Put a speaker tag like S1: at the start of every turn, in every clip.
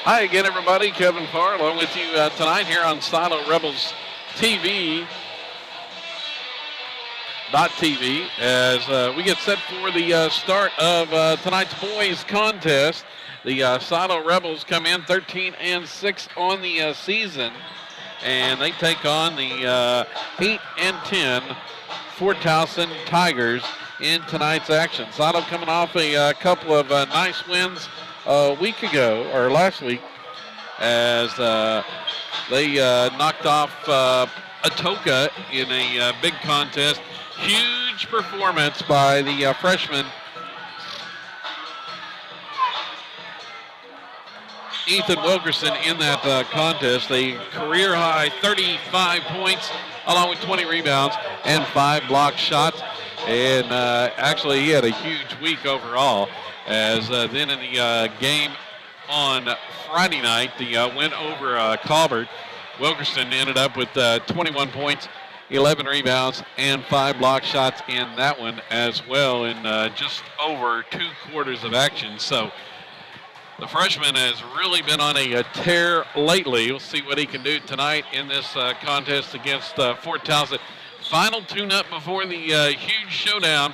S1: Hi again, everybody. Kevin Carr along with you tonight here on Silo Rebels TV. .TV as we get set for the start of tonight's boys contest. The Silo Rebels come in 13-6 on the season, and they take on the 8-10 Fort Towson Tigers in tonight's action. Silo coming off a couple of nice wins a week ago, or last week, as they knocked off Atoka in a big contest. Huge performance by the freshman Ethan Wilkerson in that contest. A career high 35 points along with 20 rebounds and 5 block shots. And actually he had a huge week overall, as then in the game on Friday night, the win over Colbert, Wilkerson ended up with 21 points, 11 rebounds, and 5 block shots in that one as well in just over 2 quarters of action. So the freshman has really been on a tear lately. We'll see what he can do tonight in this contest against Fort Towson. Final tune-up before the huge showdown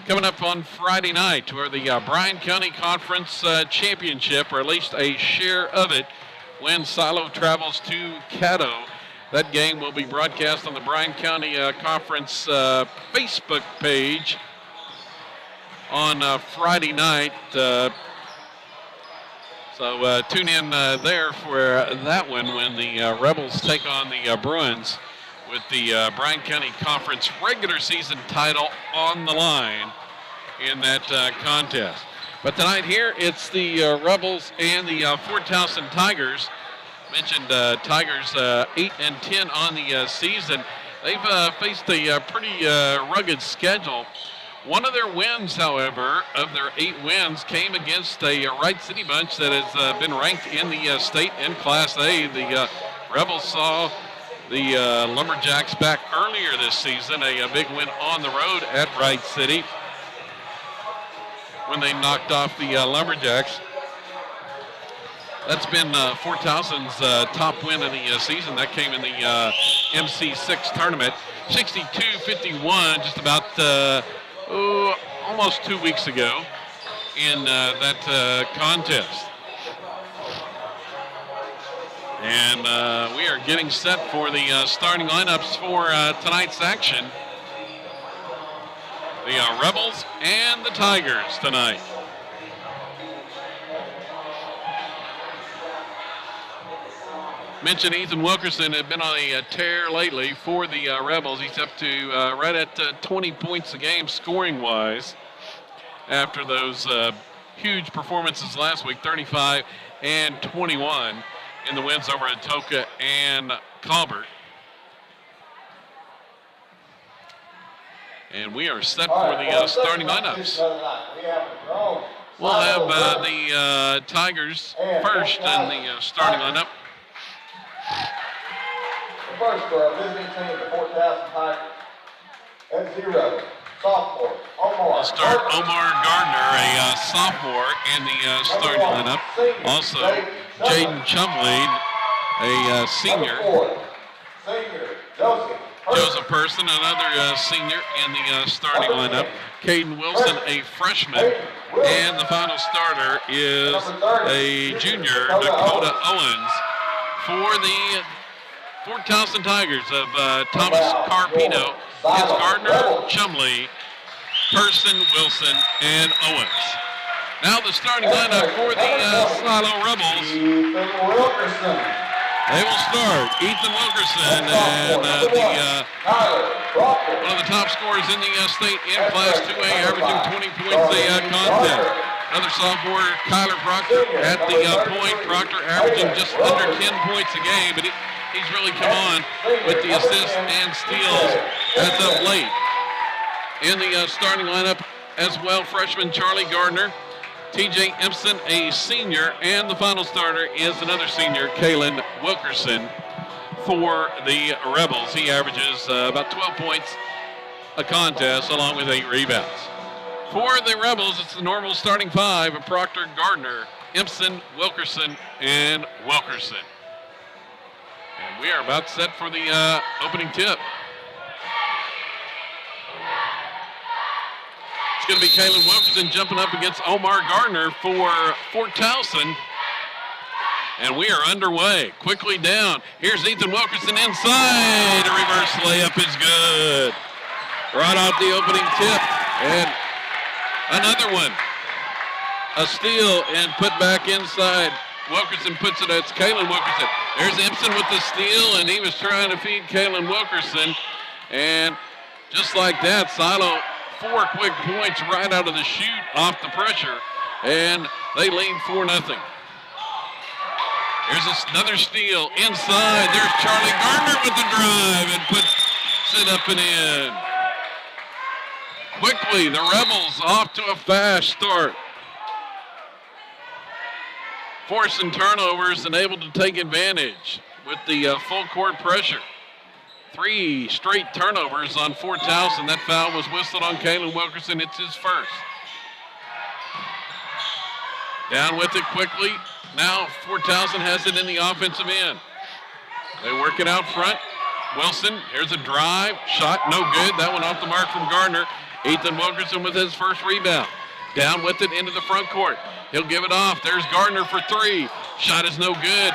S1: coming up on Friday night, where the Bryan County Conference Championship, or at least a share of it, when Silo travels to Caddo. That game will be broadcast on the Bryan County Conference Facebook page on Friday night. So tune in there for that one when the Rebels take on the Bruins, with the Bryan County Conference regular season title on the line in that contest. But tonight here, it's the Rebels and the Fort Towson Tigers. Mentioned Tigers 8-10 on the season. They've faced a pretty rugged schedule. One of their wins, however, of their 8 wins, came against a Wright City bunch that has been ranked in the state in Class A. The Rebels saw the Lumberjacks back earlier this season, a big win on the road at Wright City when they knocked off the Lumberjacks. That's been Fort Towson's top win of the season. That came in the MC6 tournament, 62-51, just about almost 2 weeks ago in that contest. And we are getting set for the starting lineups for tonight's action. The Rebels and the Tigers tonight. Mentioned Ethan Wilkerson had been on a tear lately for the Rebels. He's up to right at 20 points a game scoring-wise after those huge performances last week, 35 and 21 in the wins over Atoka and Colbert. And we are set for the starting lineups. We'll have the Tigers first in the starting lineup.
S2: The first for our visiting team, the Fort Towson Tigers. At 0, sophomore, Omar.
S1: We'll start Omar Gardner, a sophomore, in the starting lineup. Also, Jaden Chumley, a senior.
S2: Senior, Joseph
S1: Person, another senior in the starting lineup. Caden Wilson, a freshman. And the final starter is a junior, Dakota Owens, for the Fort Towson Tigers of Thomas Carpino. It's Gardner, Chumley, Person, Wilson, and Owens. Now the starting lineup for the Silo Rebels.
S2: Ethan Wilkerson.
S1: They will start Ethan Wilkerson, and one of the top scorers in the state in Class 2A, averaging 20 points a contest. Another sophomore, Kyler Proctor, at the point. Proctor averaging just under 10 points a game, but he's really come on with the assists and steals as of late. In the starting lineup as well, freshman Charlie Gardner, TJ Empson, a senior, and the final starter is another senior, Kalen Wilkerson, for the Rebels. He averages about 12 points a contest along with 8 rebounds. For the Rebels, it's the normal starting five of Proctor, Gardner, Impson, Wilkerson, and Wilkerson. And we are about set for the opening tip. It's going to be Kalen Wilkerson jumping up against Omar Gardner for Fort Towson. And we are underway. Quickly down. Here's Ethan Wilkerson inside. A reverse layup is good. Right off the opening tip. And another one. A steal and put back inside. Wilkerson puts it. It's Kalen Wilkerson. There's Impson with the steal, and he was trying to feed Kalen Wilkerson. And just like that, Silo, 4 quick points right out of the chute off the pressure, and they lead 4-0. Here's another steal inside. There's Charlie Gardner with the drive and puts it up and in. Quickly, the Rebels off to a fast start. Forcing turnovers and able to take advantage with the full court pressure. 3 straight turnovers on Fort Towson. That foul was whistled on Kalen Wilkerson. It's his first. Down with it quickly. Now Fort Towson has it in the offensive end. They work it out front. Wilson, here's a drive. Shot, no good. That one off the mark from Gardner. Ethan Wilkerson with his first rebound. Down with it into the front court. He'll give it off. There's Gardner for 3. Shot is no good.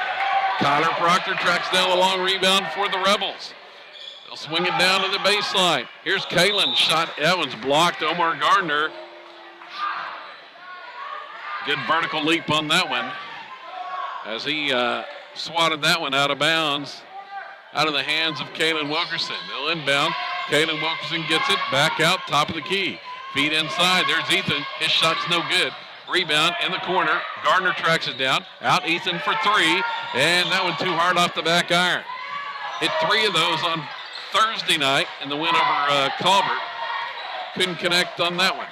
S1: Tyler Proctor tracks down a long rebound for the Rebels. They'll swing it down to the baseline. Here's Kalen. Shot, that one's blocked. Omar Gardner. Good vertical leap on that one as he swatted that one out of bounds, out of the hands of Kalen Wilkerson. They'll inbound. Kalen Wilkerson gets it back out, top of the key. Feed inside. There's Ethan. His shot's no good. Rebound in the corner. Gardner tracks it down. Out Ethan for 3. And that one too hard off the back iron. Hit 3 of those on Thursday night in the win over Colbert. Couldn't connect on that one.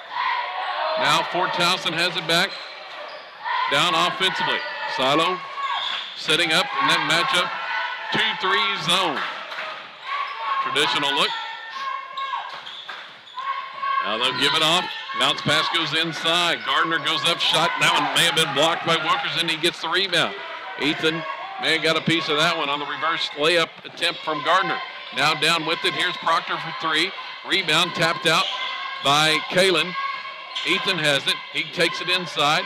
S1: Now Fort Towson has it back. Down offensively. Silo setting up in that matchup. 2-3 zone. Traditional look. Now they'll give it off. Bounce pass goes inside. Gardner goes up, shot. That one may have been blocked by Wilkerson. He gets the rebound. Ethan may have got a piece of that one on the reverse layup attempt from Gardner. Now down with it. Here's Proctor for 3. Rebound tapped out by Kalen. Ethan has it. He takes it inside.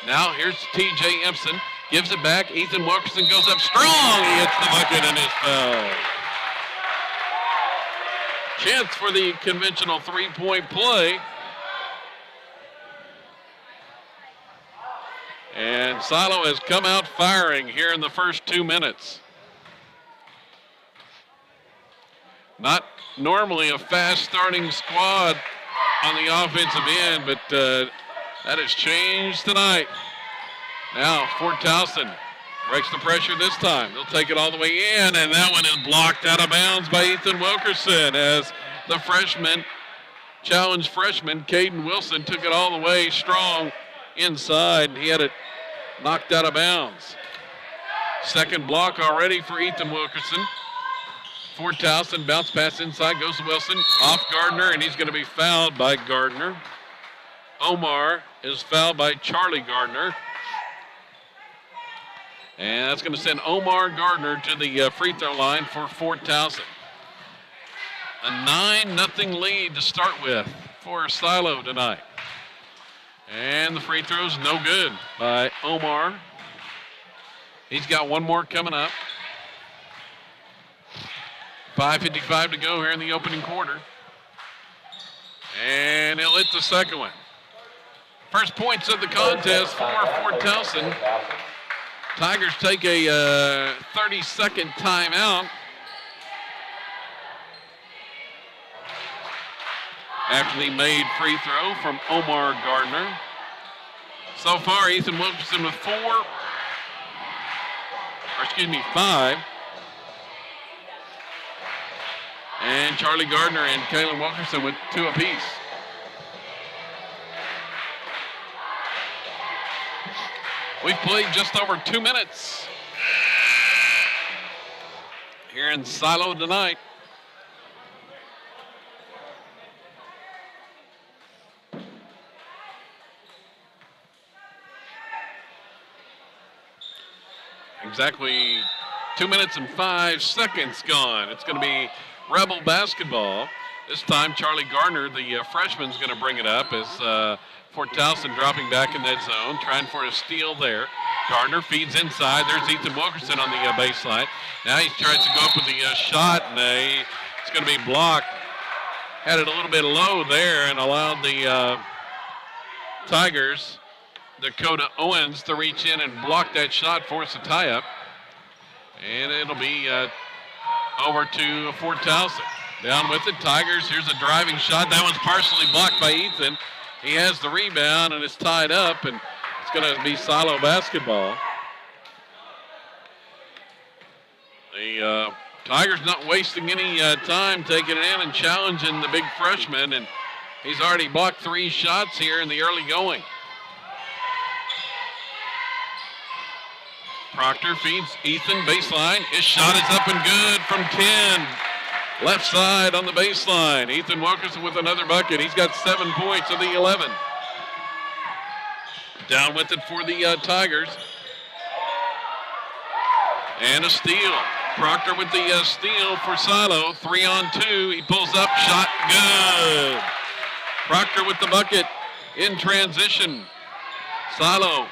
S1: Now here's TJ Impson. Gives it back. Ethan Wilkerson goes up strong. He hits the bucket and is fouled. Chance for the conventional 3-point play. And Silo has come out firing here in the first 2 minutes. Not normally a fast starting squad on the offensive end, but that has changed tonight. Now Fort Towson breaks the pressure this time. They'll take it all the way in, and that one is blocked out of bounds by Ethan Wilkerson as the challenged freshman, Caden Wilson, took it all the way strong inside. He had it knocked out of bounds. Second block already for Ethan Wilkerson. Fort Towson, bounce pass inside, goes to Wilson, off Gardner, and he's going to be fouled by Gardner. Omar is fouled by Charlie Gardner. And that's going to send Omar Gardner to the free throw line for Fort Towson. A 9-0 lead to start with for Silo tonight. And the free throw's no good by Omar. He's got one more coming up. 5:55 to go here in the opening quarter. And he'll hit the second one. First points of the contest for Fort Towson. Tigers take a 30-second timeout. After the made free throw from Omar Gardner. So far, Ethan Wilkerson with 5. And Charlie Gardner and Kalen Wilkerson with 2 apiece. We've played just over 2 minutes here in Silo tonight. exactly 2 minutes and 5 seconds gone. It's going to be Rebel basketball. This time, Charlie Gardner, the freshman, is going to bring it up as Fort Towson dropping back in that zone, trying for a steal there. Gardner feeds inside. There's Ethan Wilkerson on the baseline. Now he tries to go up with the shot, and it's going to be blocked. Had it a little bit low there and allowed the Tigers, Dakota Owens, to reach in and block that shot, force a tie-up. And it'll be over to Fort Towson. Down with it, Tigers. Here's a driving shot. That one's partially blocked by Ethan. He has the rebound, and it's tied up, and it's going to be Silo basketball. The Tigers not wasting any time taking it in and challenging the big freshman, and he's already blocked 3 shots here in the early going. Proctor feeds Ethan, baseline. His shot is up and good from 10. Left side on the baseline. Ethan Wilkerson with another bucket. He's got 7 points of the 11. Down with it for the Tigers. And a steal. Proctor with the steal for Silo. 3-on-2. He pulls up. Shot good. Proctor with the bucket in transition. Silo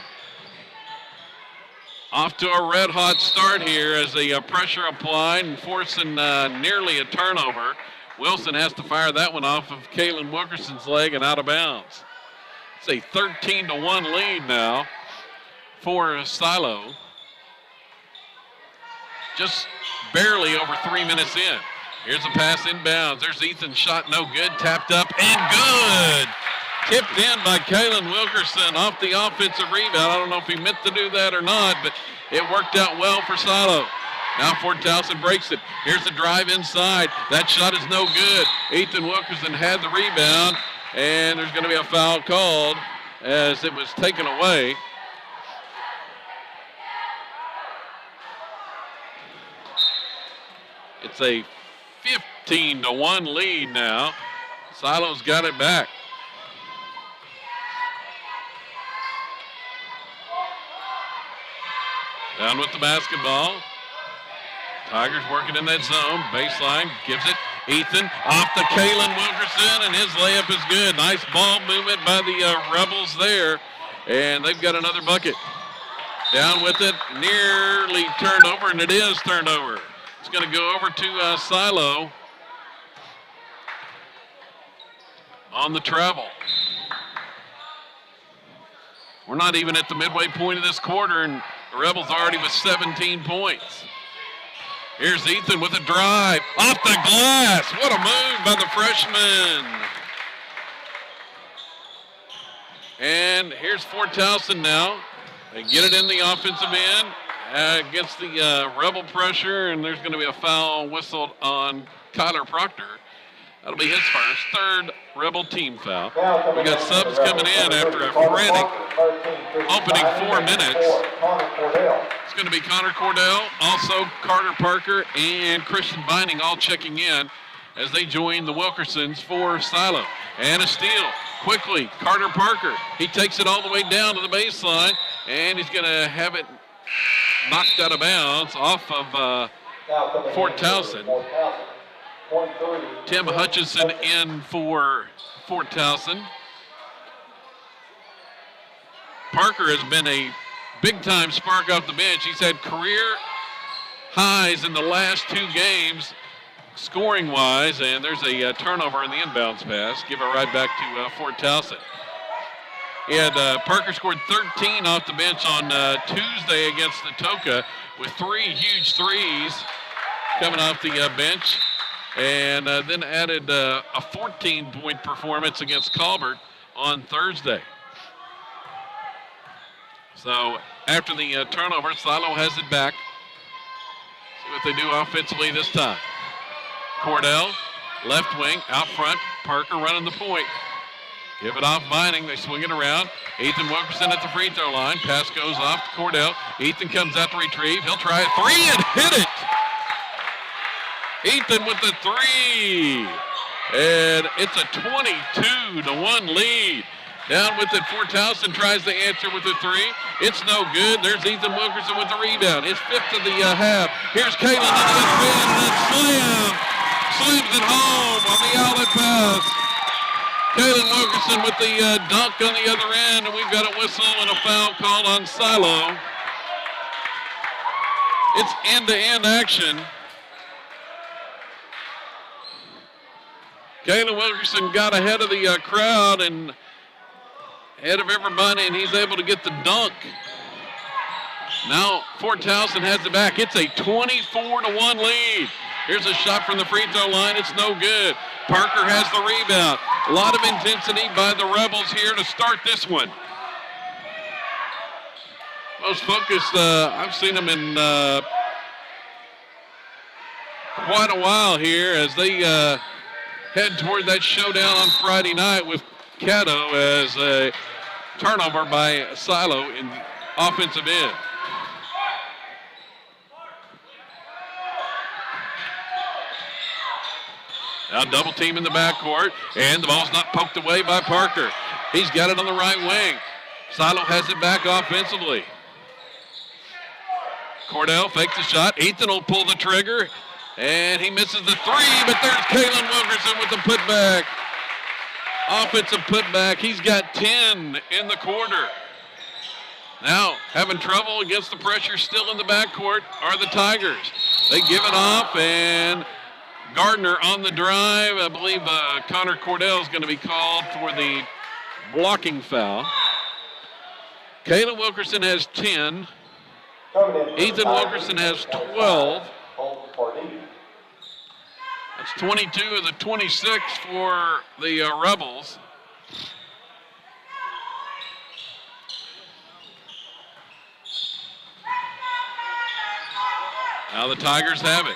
S1: off to a red-hot start here as the pressure applied and forcing nearly a turnover. Wilson has to fire that one off of Kalen Wilkerson's leg and out of bounds. It's a 13-1 lead now for Silo. Just barely over 3 minutes in. Here's a pass inbounds. There's Ethan's shot, no good. Tapped up and good. Tipped in by Kalen Wilkerson off the offensive rebound. I don't know if he meant to do that or not, but it worked out well for Silo. Now Fort Towson breaks it. Here's the drive inside. That shot is no good. Ethan Wilkerson had the rebound, and there's going to be a foul called as it was taken away. It's a 15-1 lead now. Silo's got it back. Down with the basketball. Tigers working in that zone. Baseline, gives it. Ethan off to Kalen Wilkerson, and his layup is good. Nice ball movement by the Rebels there, and they've got another bucket. Down with it, nearly turned over, and it is turned over. It's going to go over to Silo on the travel. We're not even at the midway point of this quarter, and the Rebels already with 17 points. Here's Ethan with a drive. Off the glass. What a move by the freshman. And here's Fort Towson now. They get it in the offensive end against the Rebel pressure, and there's going to be a foul whistled on Kyler Proctor. That'll be his first, third Rebel team foul. We got subs coming in after a frantic opening 4 minutes. It's going to be Connor Cordell, also Carter Parker and Christian Binding all checking in as they join the Wilkersons for Silo. And a steal. Quickly, Carter Parker. He takes it all the way down to the baseline, and he's going to have it knocked out of bounds off of Fort Towson. Tim Hutchinson in for Fort Towson. Parker has been a big-time spark off the bench. He's had career highs in the last 2 games, scoring-wise, and there's a turnover in the inbounds pass. Give it right back to Fort Towson. He had Parker scored 13 off the bench on Tuesday against Atoka with 3 huge threes coming off the bench. And then added a 14-point performance against Colbert on Thursday. So after the turnover, Silo has it back. See what they do offensively this time. Cordell, left wing, out front. Parker running the point. Give it off Vining. They swing it around. Ethan Wilkerson at the free throw line. Pass goes off to Cordell. Ethan comes out to retrieve. He'll try a 3 and hit it. Ethan with the 3, and it's a 22-1 lead. Down with it for Towson, tries to answer with a three. It's no good. There's Ethan Wilkerson with the rebound. His fifth of the half. Here's Kalen on the other end, and it's slam. Slams it home on the outlet pass. Kalen Wilkerson with the dunk on the other end, and we've got a whistle and a foul called on Silo. It's end-to-end action. Kalen Wilkerson got ahead of the crowd and ahead of everybody, and he's able to get the dunk. Now Fort Towson has it back. It's a 24-1 lead. Here's a shot from the free throw line. It's no good. Parker has the rebound. A lot of intensity by the Rebels here to start this one. Most focused, I've seen them in quite a while here as they head toward that showdown on Friday night with Caddo as a turnover by Silo in offensive end. Now double team in the backcourt, and the ball's not poked away by Parker. He's got it on the right wing. Silo has it back offensively. Cordell fakes the shot. Ethan will pull the trigger, and he misses the three, but there's Kalen Wilkerson with the putback. Offensive putback. He's got 10 in the quarter. Now, having trouble against the pressure still in the backcourt are the Tigers. They give it off, and Gardner on the drive. I believe Connor Cordell is going to be called for the blocking foul. Kalen Wilkerson has 10. Ethan Wilkerson has 12. That's 22 of the 26 for the Rebels. Now the Tigers have it.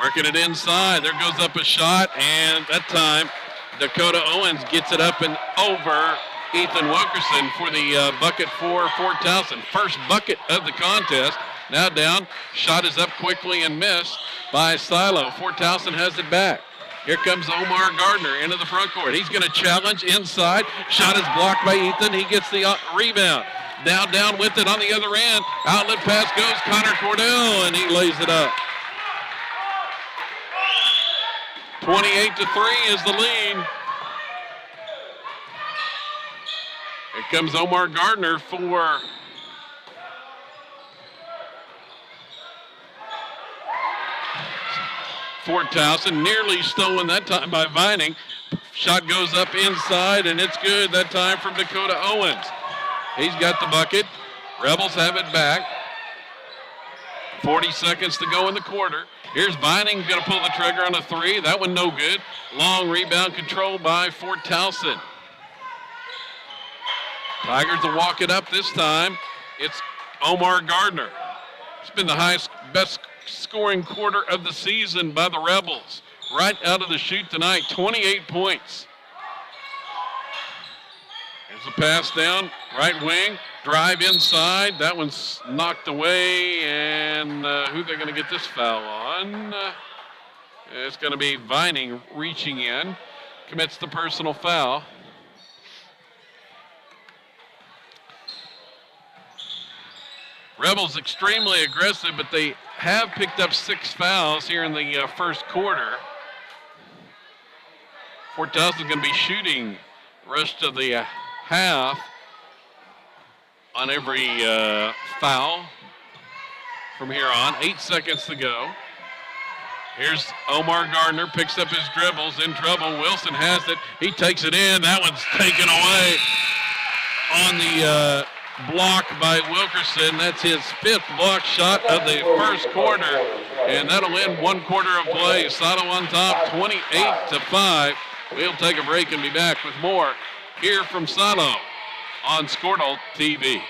S1: Working it inside. There goes up a shot, and that time Dakota Owens gets it up and over Ethan Wilkerson for the bucket for Fort Towson. First bucket of the contest. Now down. Shot is up quickly and missed by Silo. Fort Towson has it back. Here comes Omar Gardner into the front court. He's going to challenge inside. Shot is blocked by Ethan. He gets the rebound. Now down with it on the other end. Outlet pass goes Connor Cordell, and he lays it up. 28-3 is the lead. Here comes Omar Gardner for Fort Towson. Nearly stolen that time by Vining. Shot goes up inside, and it's good that time from Dakota Owens. He's got the bucket. Rebels have it back. 40 seconds to go in the quarter. Here's Vining going to pull the trigger on a three. That one no good. Long rebound controlled by Fort Towson. Tigers will walk it up this time. It's Omar Gardner. It's been the highest, best scoring quarter of the season by the Rebels. Right out of the chute tonight, 28 points. Here's a pass down, right wing. Drive inside. That one's knocked away, and who they're going to get this foul on? It's going to be Vining reaching in. Commits the personal foul. Rebels extremely aggressive, but they have picked up 6 fouls here in the first quarter. Fort Towson is going to be shooting the rest of the half on every foul from here on. 8 seconds to go. Here's Omar Gardner, picks up his dribbles, in trouble. Wilson has it. He takes it in. That one's taken away on the block by Wilkerson. That's his 5th block shot of the first quarter, and that'll end 1 quarter of play. Silo on top, 28-5. We'll take a break and be back with more here from Silo on Squirtle TV.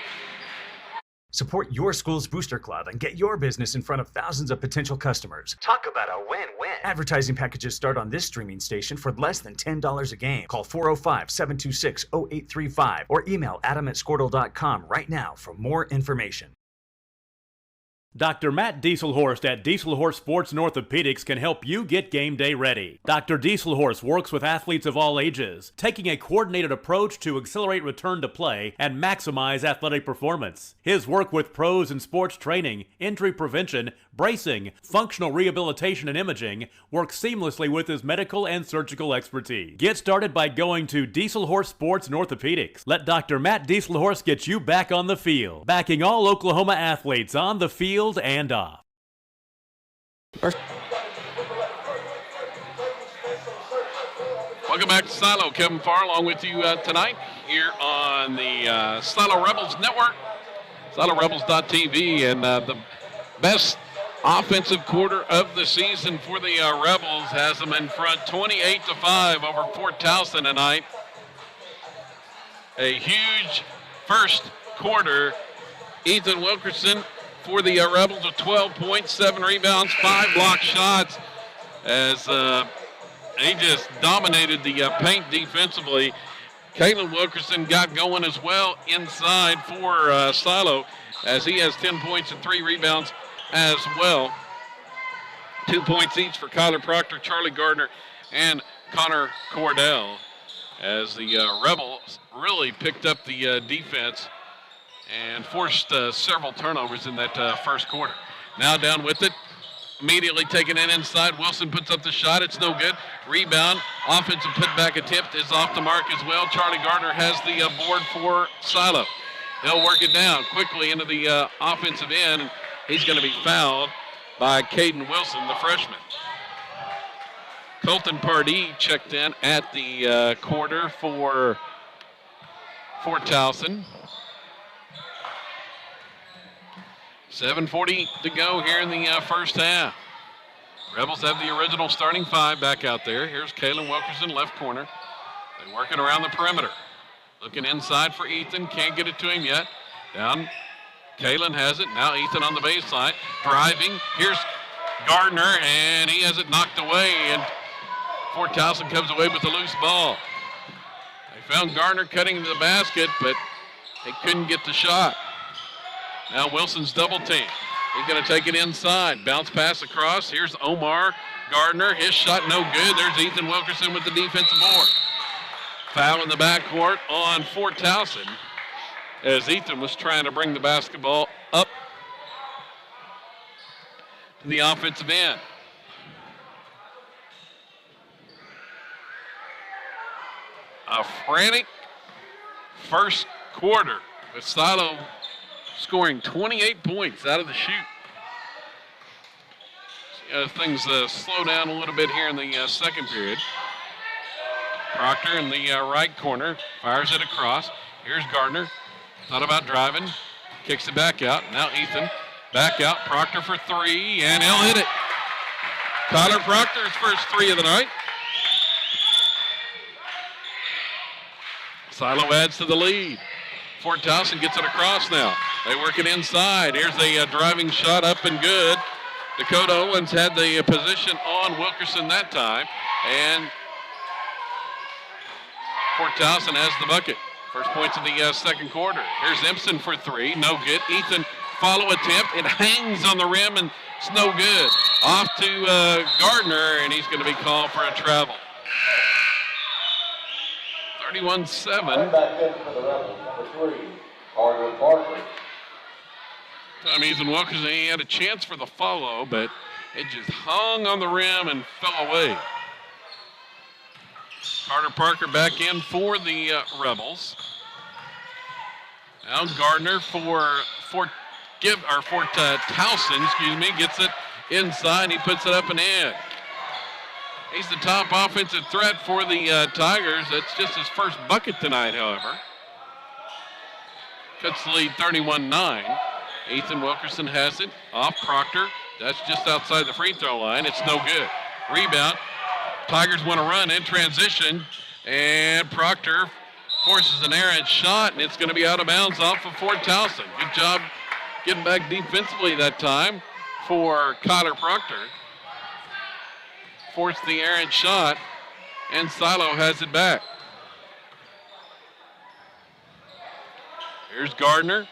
S3: Support your school's booster club and get your business in front of thousands of potential customers.
S4: Talk about a win-win.
S3: Advertising packages start on this streaming station for less than $10 a game. Call 405-726-0835 or email adam@squirtle.com right now for more information.
S4: Dr. Matt Dieselhorst at Dieselhorst Sports and Orthopedics can help you get game day ready. Dr. Dieselhorst works with athletes of all ages, taking a coordinated approach to accelerate return to play and maximize athletic performance. His work with pros in sports training, injury prevention, bracing, functional rehabilitation, and imaging works seamlessly with his medical and surgical expertise. Get started by going to Dieselhorst Sports and Orthopedics. Let Dr. Matt Dieselhorst get you back on the field, backing all Oklahoma athletes on the field and off.
S1: Welcome back to Silo. Kevin Farr along with you tonight here on the Silo Rebels Network, SiloRebels.tv, and the best offensive quarter of the season for the Rebels has them in front 28-5 over Fort Towson tonight. A huge first quarter. Ethan Wilkerson for the Rebels with 12 points, 7 rebounds, 5 block shots as he just dominated the paint defensively. Kalen Wilkerson got going as well inside for Silo as he has 10 points and 3 rebounds as well. 2 points each for Kyler Proctor, Charlie Gardner, and Connor Cordell as the Rebels really picked up the defense and forced several turnovers in that first quarter. Now down with it, immediately taken in inside. Wilson puts up the shot. It's no good. Rebound. Offensive putback attempt is off the mark as well. Charlie Gardner has the board for Silo. They'll work it down quickly into the offensive end, and he's going to be fouled by Caden Wilson, the freshman. Colton Pardee checked in at the quarter for Fort Towson. 7:40 to go here in the first half. Rebels have the original starting 5 back out there. Here's Kalen Wilkerson, left corner. They're working around the perimeter. Looking inside for Ethan. Can't get it to him yet. Down. Kalen has it. Now Ethan on the baseline. Driving. Here's Gardner, and he has it knocked away. And Fort Towson comes away with the loose ball. They found Gardner cutting into the basket, but they couldn't get the shot. Now Wilson's double team. He's going to take it inside. Bounce pass across. Here's Omar Gardner. His shot no good. There's Ethan Wilkerson with the defensive board. Foul in the backcourt on Fort Towson as Ethan was trying to bring the basketball up to the offensive end. A frantic first quarter with Silo scoring 28 points out of the chute. Things slow down a little bit here in the second period. Proctor in the right corner fires it across. Here's Gardner. Thought about driving. Kicks it back out. Now Ethan back out. Proctor for 3, and he'll hit it. Kyler Proctor's first 3 of the night. Silo adds to the lead. Fort Towson gets it across now. They work it inside. Here's a driving shot up and good. Dakota Owens had the position on Wilkerson that time. And Fort Towson has the bucket. First points of the second quarter. Here's Empson for 3. No good. Ethan follow attempt. It hangs on the rim and it's no good. Off to Gardner, and he's going to be called for a travel. 31-7.
S2: Back in for the Rebels, number 3, Carter Parker.
S1: Ethan Wilkerson, he had a chance for the follow, but it just hung on the rim and fell away. Carter Parker back in for the Rebels. Now Gardner for Fort Towson, gets it inside. He puts it up and in. He's the top offensive threat for the Tigers. That's just his first bucket tonight, however. Cuts the lead 31-9. Ethan Wilkerson has it off Proctor. That's just outside the free throw line. It's no good. Rebound. Tigers want to run in transition, and Proctor forces an errant shot, and it's going to be out of bounds off of Fort Towson. Good job getting back defensively that time for Kyler Proctor. Forced the errant shot, and Silo has it back. Here's Gardner.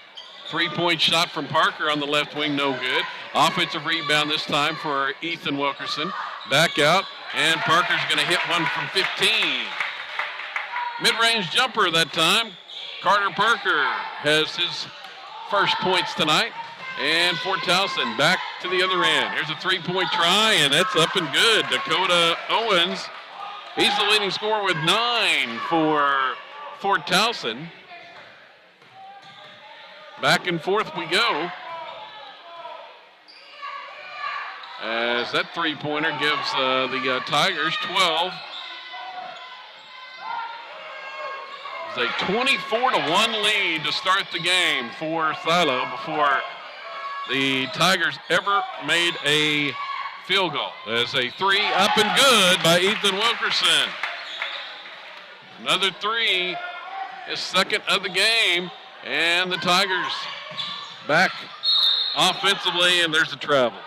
S1: 3-point shot from Parker on the left wing, no good. Offensive rebound this time for Ethan Wilkerson. Back out, and Parker's going to hit one from 15. Mid-range jumper that time. Carter Parker has his first points tonight. And Fort Towson back to the other end. Here's a 3-point try, and that's up and good. Dakota Owens, he's the leading scorer with 9 for Fort Towson. Back and forth we go. As that 3-pointer gives the Tigers 12. It's a 24-1 lead to start the game for Silo before the Tigers ever made a field goal. There's a 3 up and good by Ethan Wilkerson. Another 3, his second of the game, and the Tigers back offensively, and there's a travel.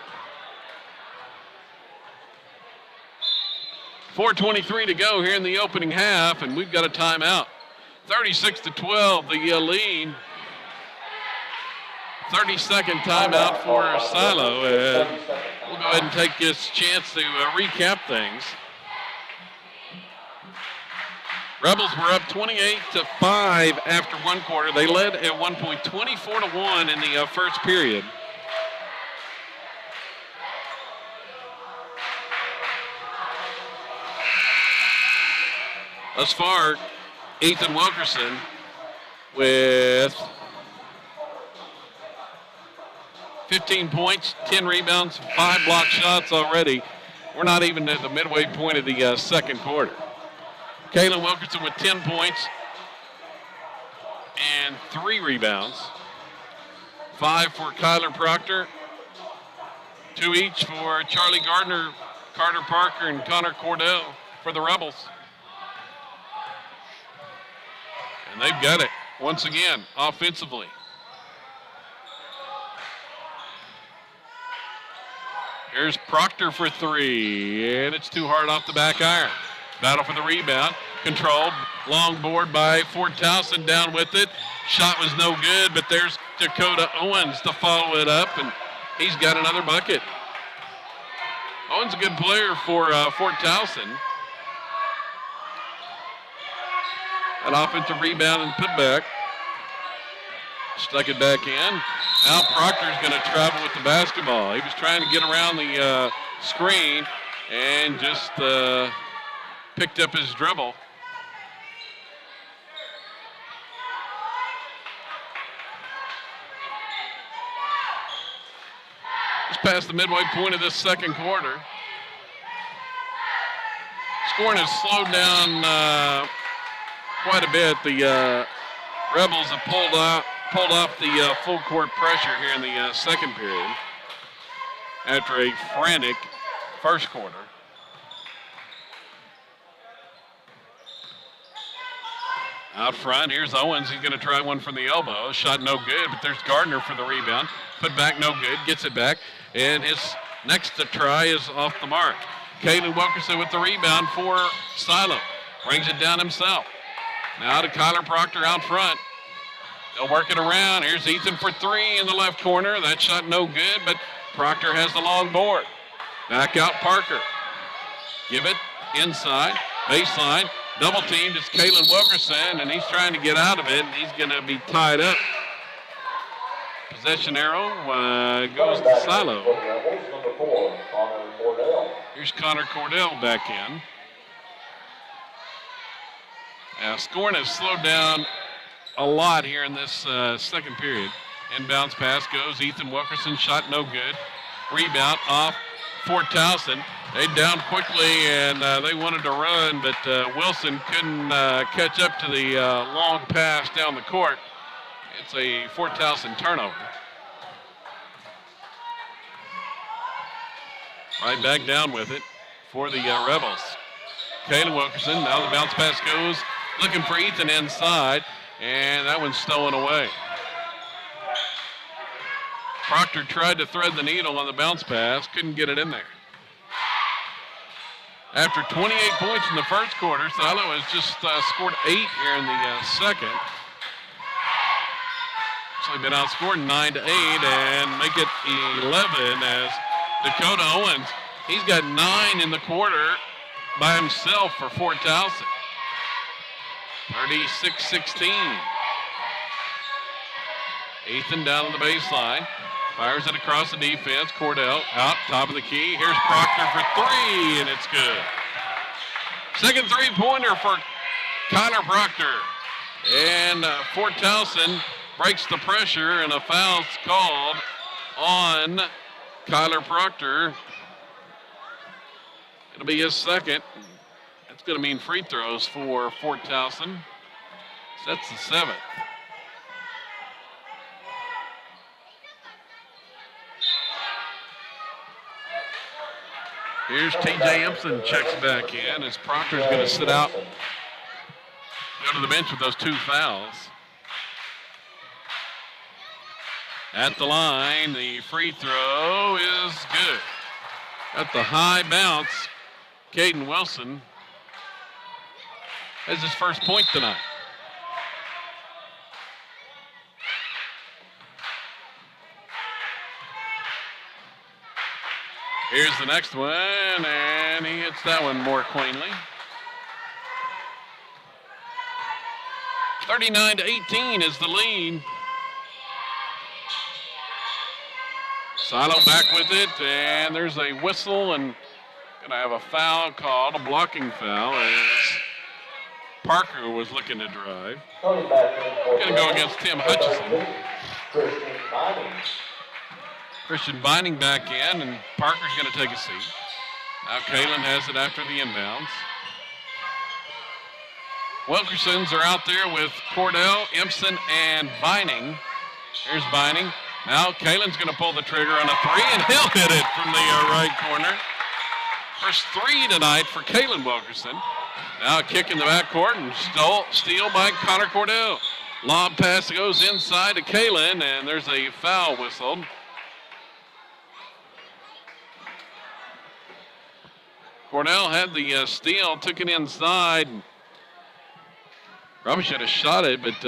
S1: 4:23 to go here in the opening half, and we've got a timeout. 36-12, the lead. 30-second timeout for Silo, and we'll go ahead and take this chance to recap things. Rebels were up 28-5 after one quarter. They led at one point 24-1 in the first period. Thus far, Ethan Wilkerson with 15 points, 10 rebounds, 5 block shots already. We're not even at the midway point of the second quarter. Kaylin Wilkerson with 10 points and 3 rebounds. 5 for Kyler Proctor. 2 each for Charlie Gardner, Carter Parker, and Connor Cordell for the Rebels. And they've got it once again offensively. Here's Proctor for 3, and it's too hard off the back iron. Battle for the rebound, controlled, long board by Fort Towson, down with it. Shot was no good, but there's Dakota Owens to follow it up, and he's got another bucket. Owens a good player for Fort Towson. An offensive rebound and putback. Stuck it back in. Now Proctor's going to travel with the basketball. He was trying to get around the screen and just picked up his dribble. Just past the midway point of this second quarter. Scoring has slowed down quite a bit. The Rebels have pulled off the full court pressure here in the second period after a frantic first quarter. Out front, here's Owens. He's going to try one from the elbow. Shot no good, but there's Gardner for the rebound. Put back no good, gets it back, and his next try is off the mark. Caden Wilkerson with the rebound for Silo. Brings it down himself. Now to Kyler Proctor out front. They'll work it around. Here's Ethan for 3 in the left corner. That shot no good, but Proctor has the long board. Back out Parker. Give it inside, baseline. Double teamed, it's Kalen Wilkerson, and he's trying to get out of it, and he's going to be tied up. Possession arrow goes to Silo. Here's Connor Cordell back in. Scoring has slowed down a lot here in this second period. Inbounds pass goes. Ethan Wilkerson, shot no good. Rebound off Fort Towson. They down quickly, and they wanted to run, but Wilson couldn't catch up to the long pass down the court. It's a Fort Towson turnover. Right back down with it for the Rebels. Kayla Wilkerson, now the bounce pass goes. Looking for Ethan inside, and that one's stolen away. Proctor tried to thread the needle on the bounce pass, couldn't get it in there. After 28 points in the first quarter, Silo has just scored 8 here in the second. actually been outscored 9-8 and make it 11 as Dakota Owens, he's got 9 in the quarter by himself for Fort Towson. 36-16. Ethan down on the baseline. Fires it across the defense. Cordell out, top of the key. Here's Proctor for 3, and it's good. Second three-pointer for Connor Proctor. And Fort Towson breaks the pressure, and a foul's called on Kyler Proctor. It'll be his second. That's going to mean free throws for Fort Towson. So that's the 7th. Here's T.J. Empson checks back in as Proctor's going to sit out, go to the bench with those 2 fouls. At the line, the free throw is good. At the high bounce, Caden Wilson has his first point tonight. Here's the next one, and he hits that one more cleanly. 39-18 is the lead. Silo back with it, and there's a whistle, and going to have a foul called, a blocking foul, as Parker was looking to drive. Going to go against Tim Hutchison. Christian Binding back in, and Parker's going to take a seat. Now Kalen has it after the inbounds. Wilkersons are out there with Cordell, Empson, and Binding. Here's Binding. Now Kalen's going to pull the trigger on a 3, and he'll hit it from the right corner. First 3 tonight for Kalen Wilkerson. Now a kick in the backcourt, and steal by Connor Cordell. Lob pass goes inside to Kalen, and there's a foul whistled. Cordell had the steal, took it inside. Probably should have shot it, but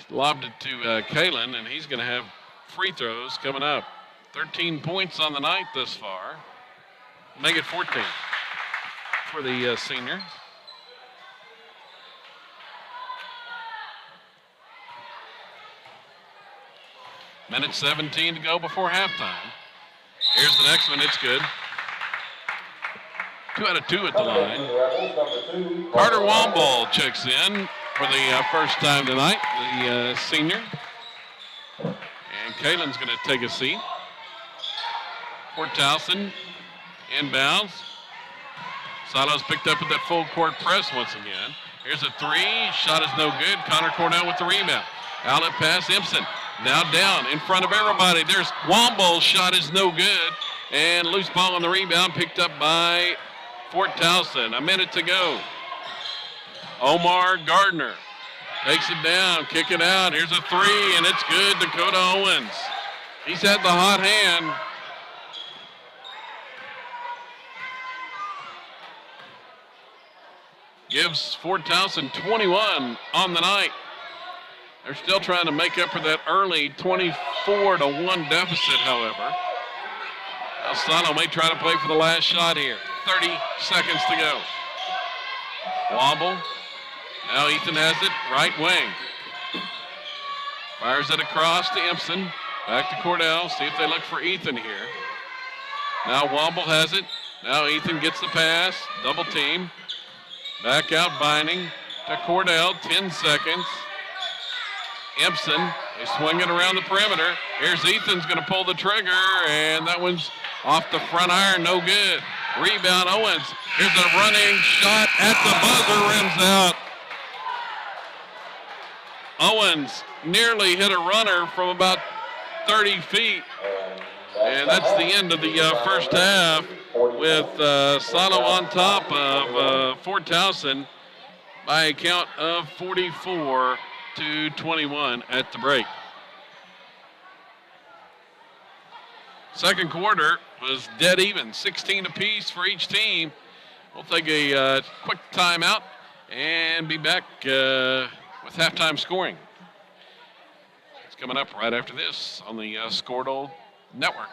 S1: lobbed it to Kalen, and he's going to have free throws coming up. 13 points on the night thus far. Make it 14 for the senior. Minute 17 to go before halftime. Here's the next one. It's good. 2 out of 2 at the line. Carter Wamball checks in for the first time tonight, the senior. And Kalen's going to take a seat. Fort Towson inbounds. Silo's picked up with that full court press once again. Here's a 3. Shot is no good. Connor Cornell with the rebound. Outlet pass, Empson. Now down in front of everybody. There's Wamball's shot is no good. And loose ball on the rebound picked up by Fort Towson. A minute to go. Omar Gardner takes it down, kick it out. Here's a 3, and it's good. Dakota Owens. He's had the hot hand. Gives Fort Towson 21 on the night. They're still trying to make up for that early 24-1 deficit, however. Alstano may try to play for the last shot here. 30 seconds to go. Wobble. Now Ethan has it, right wing. Fires it across to Empson. Back to Cordell. See if they look for Ethan here. Now Wobble has it. Now Ethan gets the pass. Double team. Back out Binding to Cordell. 10 seconds. Empson, they swing it around the perimeter. Here's Ethan's going to pull the trigger, and that one's off the front iron, no good. Rebound Owens. Here's a running shot at the buzzer, rims out. Owens nearly hit a runner from about 30 feet. And that's the end of the first half with Salo on top of Fort Towson by a count of 44-21 at the break. Second quarter was dead even, 16 apiece for each team. We'll take a quick timeout and be back with halftime scoring. coming up right after this on the Squirtle Network.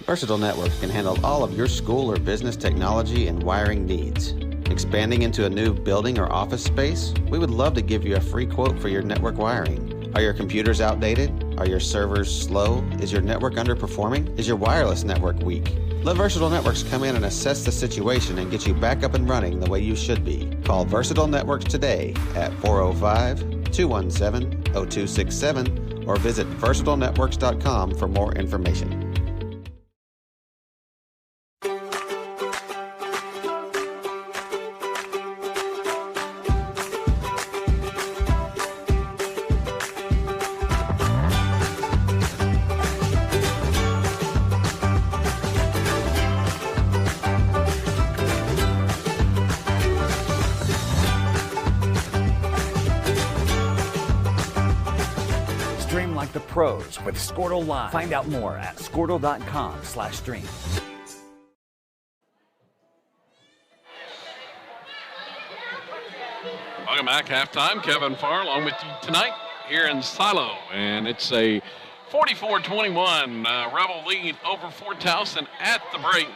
S5: Versatile Networks can handle all of your school or business technology and wiring needs. Expanding into a new building or office space? We would love to give you a free quote for your network wiring. Are your computers outdated? Are your servers slow? Is your network underperforming? Is your wireless network weak? Let Versatile Networks come in and assess the situation and get you back up and running the way you should be. Call Versatile Networks today at 405-217-0267 or visit versatilenetworks.com for more information.
S6: Stream like the pros with Squirtle Live. Find out more at squirtle.com/stream.
S1: Welcome back, halftime. Kevin Farr along with you tonight here in Silo, and it's a 44-21 Rebel lead over Fort Towson at the break.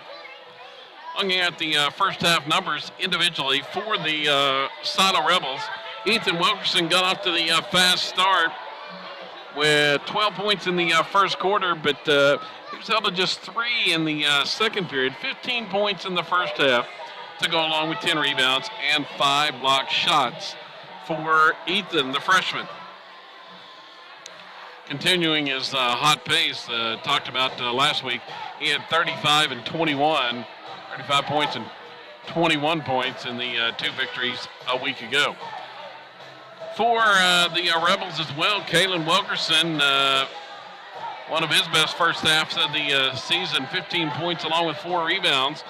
S1: Looking at the first half numbers individually for the Silo Rebels, Ethan Wilkerson got off to the fast start with 12 points in the first quarter, but he was held to just 3 in the second period, 15 points in the first half to go along with 10 rebounds and 5 block shots for Ethan, the freshman. Continuing his hot pace, talked about last week, he had 35 points and 21 points in the 2 victories a week ago. For the Rebels as well, Kalen Wilkerson, one of his best first halves of the season, 15 points along with 4 rebounds,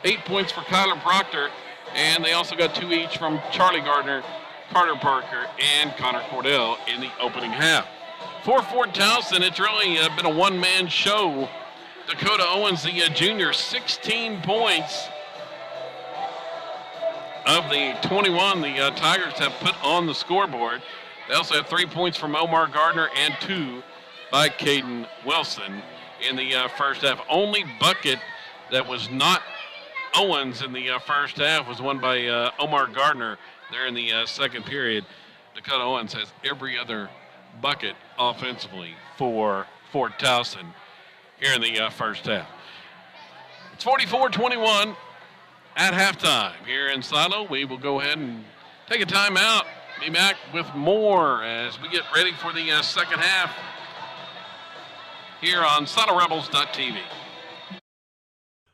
S1: 8 points for Kyler Proctor, and they also got 2 each from Charlie Gardner, Carter Parker, and Connor Cordell in the opening half. For Fort Towson, it's really been a one-man show. Dakota Owens, the junior, 16 points of the 21 the Tigers have put on the scoreboard. They also have 3 points from Omar Gardner and 2 by Caden Wilson in the first half. Only bucket that was not Owens in the first half was won by Omar Gardner there in the second period. Dakota Owens has every other bucket offensively for Fort Towson here in the first half. It's 44-21. At halftime here in Silo. We will go ahead and take a timeout. Be back with more as we get ready for the second half here on SiloRebels.tv.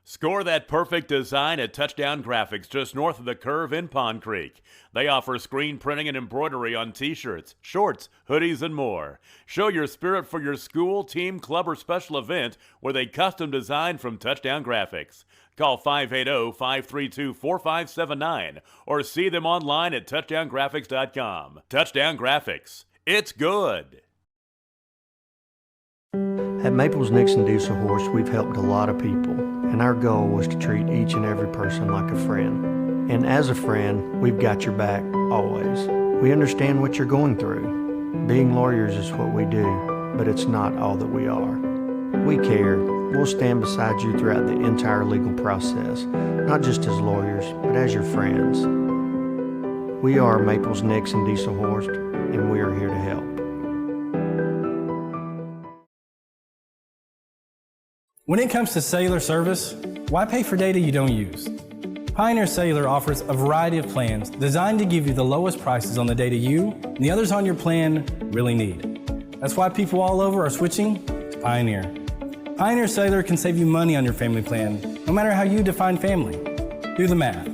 S4: Score that perfect design at Touchdown Graphics just north of the curve in Pond Creek. They offer screen printing and embroidery on t-shirts, shorts, hoodies, and more. Show your spirit for your school, team, club, or special event with a custom design from Touchdown Graphics. Call 580-532-4579 or see them online at touchdowngraphics.com. Touchdown Graphics. It's good.
S7: At Maples Nixon Diesel Horse, we've helped a lot of people, and our goal was to treat each and every person like a friend. And as a friend, we've got your back always. We understand what you're going through. Being lawyers is what we do, but it's not all that we are. We care. We'll stand beside you throughout the entire legal process, not just as lawyers, but as your friends. We are Maples Nixon Diesel Horse, and we are here to help.
S8: When it comes to cellular service, why pay for data you don't use? Pioneer Cellular offers a variety of plans designed to give you the lowest prices on the data you and the others on your plan really need. That's why people all over are switching to Pioneer. Pioneer Cellular can save you money on your family plan, no matter how you define family. Do the math.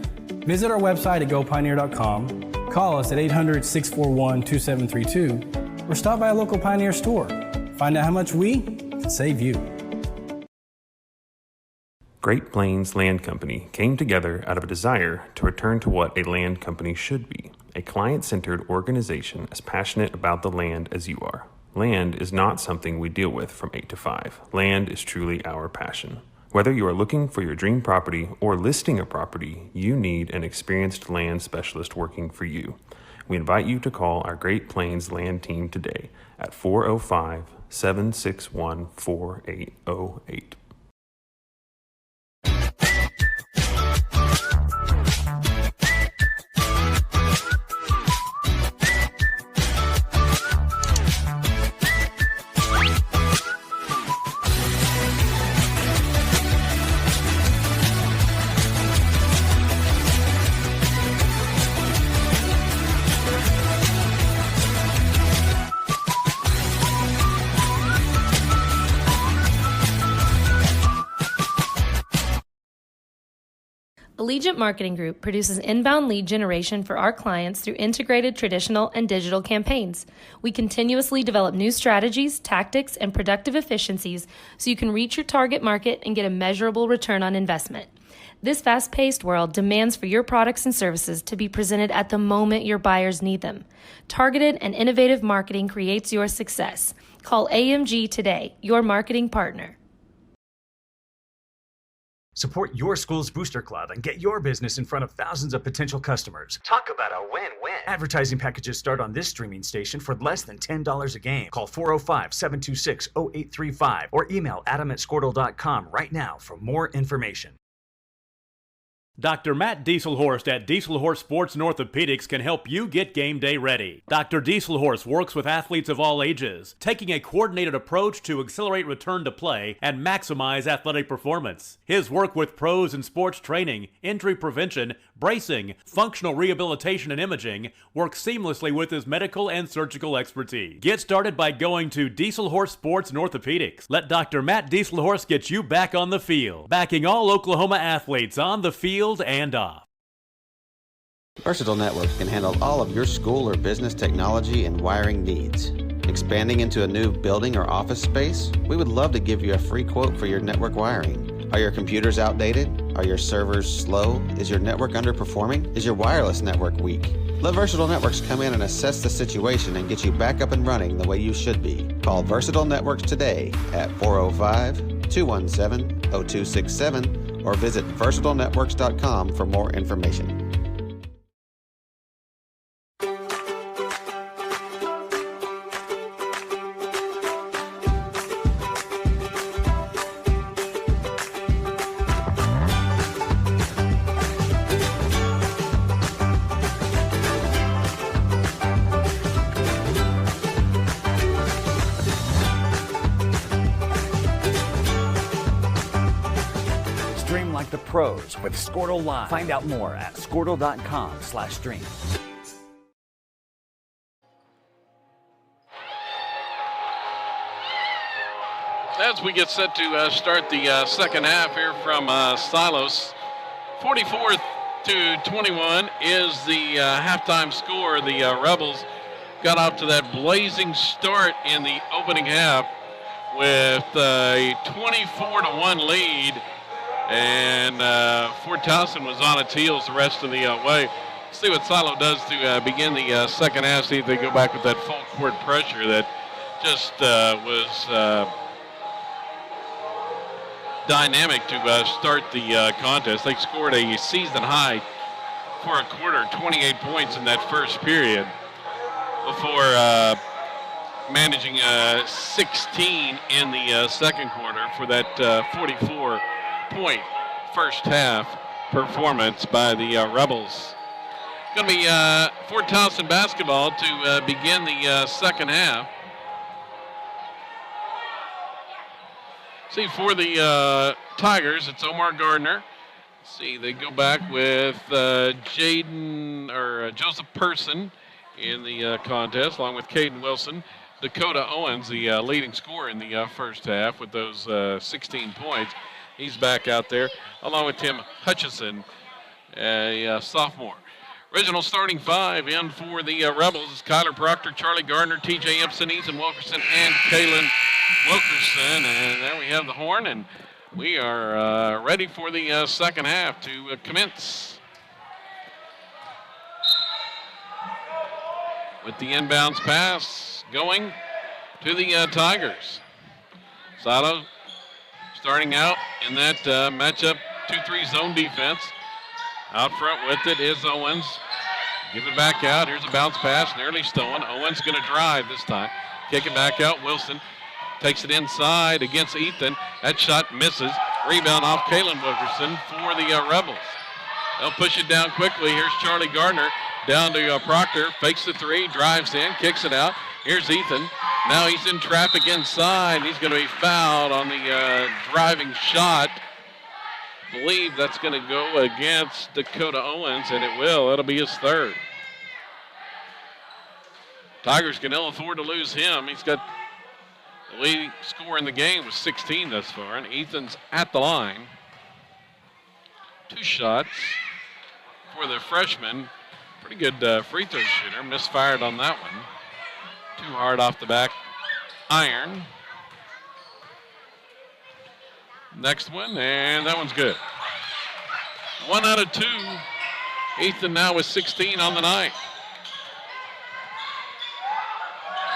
S8: Visit our website at gopioneer.com, call us at 800-641-2732, or stop by a local Pioneer store. Find out how much we can save you.
S9: Great Plains Land Company came together out of a desire to return to what a land company should be, a client-centered organization as passionate about the land as you are. Land is not something we deal with from 8 to 5. Land is truly our passion. Whether you are looking for your dream property or listing a property, you need an experienced land specialist working for you. We invite you to call our Great Plains Land team today at 405-761-4808.
S10: Allegiant Marketing Group produces inbound lead generation for our clients through integrated traditional and digital campaigns. We continuously develop new strategies, tactics, and productive efficiencies so you can reach your target market and get a measurable return on investment. This fast-paced world demands for your products and services to be presented at the moment your buyers need them. Targeted and innovative marketing creates your success. Call AMG today, your marketing partner.
S3: Support your school's booster club and get your business in front of thousands of potential customers.
S6: Talk about a win-win.
S3: Advertising packages start on this streaming station for less than $10 a game. Call 405-726-0835 or email adam@squirtle.com right now for more information.
S4: Dr. Matt Dieselhorst at Dieselhorst Sports and Orthopedics can help you get game day ready. Dr. Dieselhorst works with athletes of all ages, taking a coordinated approach to accelerate return to play and maximize athletic performance. His work with pros in sports training, injury prevention, bracing, functional rehabilitation, and imaging works seamlessly with his medical and surgical expertise. Get started by going to Dieselhorst Sports and Orthopedics. Let Dr. Matt Dieselhorst get you back on the field, backing all Oklahoma athletes on the field and off.
S5: Versatile Networks can handle all of your school or business technology and wiring needs. Expanding into a new building or office space? We would love to give you a free quote for your network wiring. Are your computers outdated? Are your servers slow? Is your network underperforming? Is your wireless network weak? Let Versatile Networks come in and assess the situation and get you back up and running the way you should be. Call Versatile Networks today at 405-217-0267 or visit versatilenetworks.com for more information.
S6: Like the pros with Squirtle Live. Find out more at squirtle.com/stream.
S1: As we get set to start the second half here from Silos, 44-21 is the halftime score. The Rebels got off to that blazing start in the opening half with a 24-1 lead. And Fort Towson was on its heels the rest of the way. See what Silo does to begin the second half. See if they go back with that full court pressure that just was dynamic to start the contest. They scored a season high for a quarter, 28 points in that first period before managing 16 in the second quarter for that 44-point first half performance by the Rebels. Going to be Fort Towson basketball to begin the second half. See, for the Tigers, it's Omar Gardner. See, they go back with Joseph Person in the contest, along with Caden Wilson. Dakota Owens, the leading scorer in the first half with those 16 points. He's back out there, along with Tim Hutchison, a sophomore. Original starting five in for the Rebels is Kyler Proctor, Charlie Gardner, TJ Empson, Ethan Wilkerson, and Kalen Wilkerson. And there we have the horn, and we are ready for the second half to commence. With the inbounds pass going to the Tigers. Silo starting out in that matchup 2-3 zone defense. Out front with it is Owens. Give it back out. Here's a bounce pass, nearly stolen. Owens going to drive this time. Kick it back out. Wilson takes it inside against Ethan. That shot misses. Rebound off Kalen Wilkerson for the Rebels. They'll push it down quickly. Here's Charlie Gardner down to Proctor. Fakes the three, drives in, kicks it out. Here's Ethan. Now he's in traffic inside. He's going to be fouled on the driving shot. I believe that's going to go against Dakota Owens, and it will. That'll be his third. Tigers can ill afford to lose him. He's got the leading score in the game with 16 thus far, and Ethan's at the line. 2 shots for the freshman. Pretty good free throw shooter. Misfired on that one. Too hard off the back iron. Next one, and that one's good. 1 out of 2. Ethan now with 16 on the night.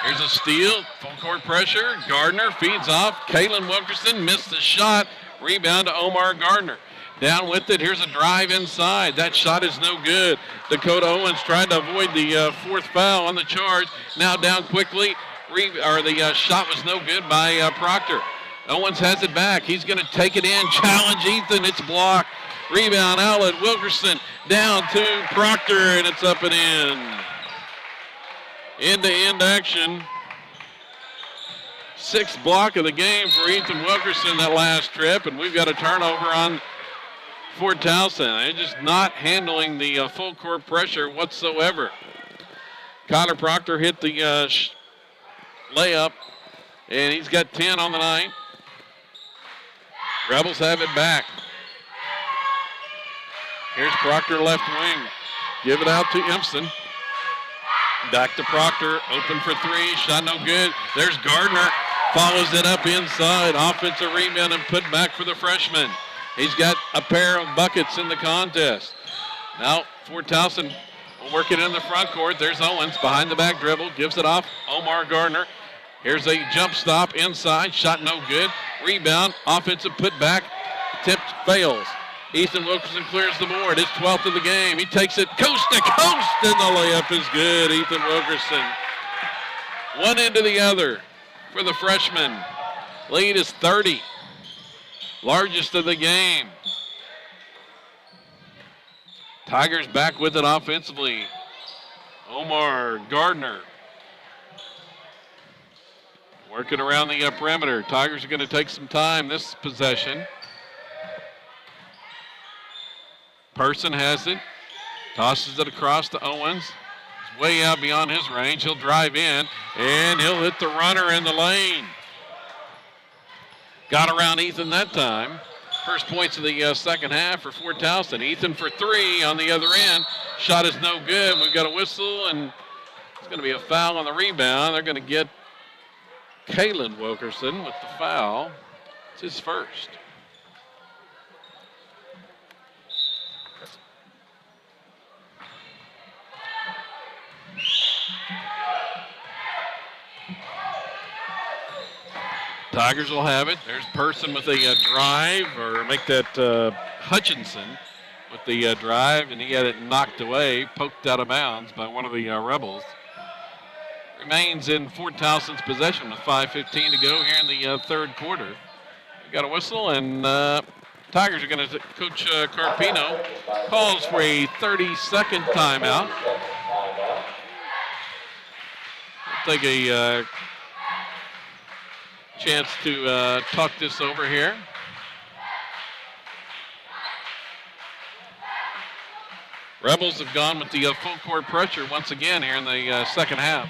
S1: Here's a steal, full court pressure. Gardner feeds off. Kalen Wilkerson missed the shot. Rebound to Omar Gardner. Down with it. Here's a drive inside. That shot is no good. Dakota Owens tried to avoid the fourth foul on the charge. Now down quickly. The shot was no good by Proctor. Owens has it back. He's going to take it in. Challenge Ethan. It's blocked. Rebound outlet. Wilkerson down to Proctor, and it's up and in. End-to-end action. 6th block of the game for Ethan Wilkerson that last trip, and we've got a turnover on Fort Towson. They're just not handling the full court pressure whatsoever. Connor Proctor hit the layup, and he's got 10 on the night. Rebels have it back. Here's Proctor left wing. Give it out to Empson. Back to Proctor, open for 3, shot no good. There's Gardner, follows it up inside. Offensive rebound and put back for the freshman. He's got a pair of buckets in the contest. Now Fort Towson will work it in the front court. There's Owens behind the back dribble, gives it off Omar Gardner. Here's a jump stop inside, shot no good. Rebound, offensive put back, tipped, fails. Ethan Wilkerson clears the board, his 12th of the game. He takes it coast to coast, and the layup is good. Ethan Wilkerson. One into the other for the freshman. Lead is 30. Largest of the game. Tigers back with it offensively. Omar Gardner working around the perimeter. Tigers are going to take some time this possession. Person has it. Tosses it across to Owens. It's way out beyond his range. He'll drive in, and he'll hit the runner in the lane. Got around Ethan that time. First points of the second half for Fort Towson. Ethan for 3 on the other end. Shot is no good. We've got a whistle, and it's going to be a foul on the rebound. They're going to get Kalen Wilkerson with the foul. It's his first. Tigers will have it. There's Person with a drive, or make that Hutchinson with the drive, and he had it knocked away, poked out of bounds by one of the Rebels. Remains in Fort Towson's possession with 5:15 to go here in the third quarter. We got a whistle, and Tigers are going to, Coach Carpino calls for a 30-second timeout. We'll take a chance to talk this over here. Rebels have gone with the full court pressure once again here in the second half.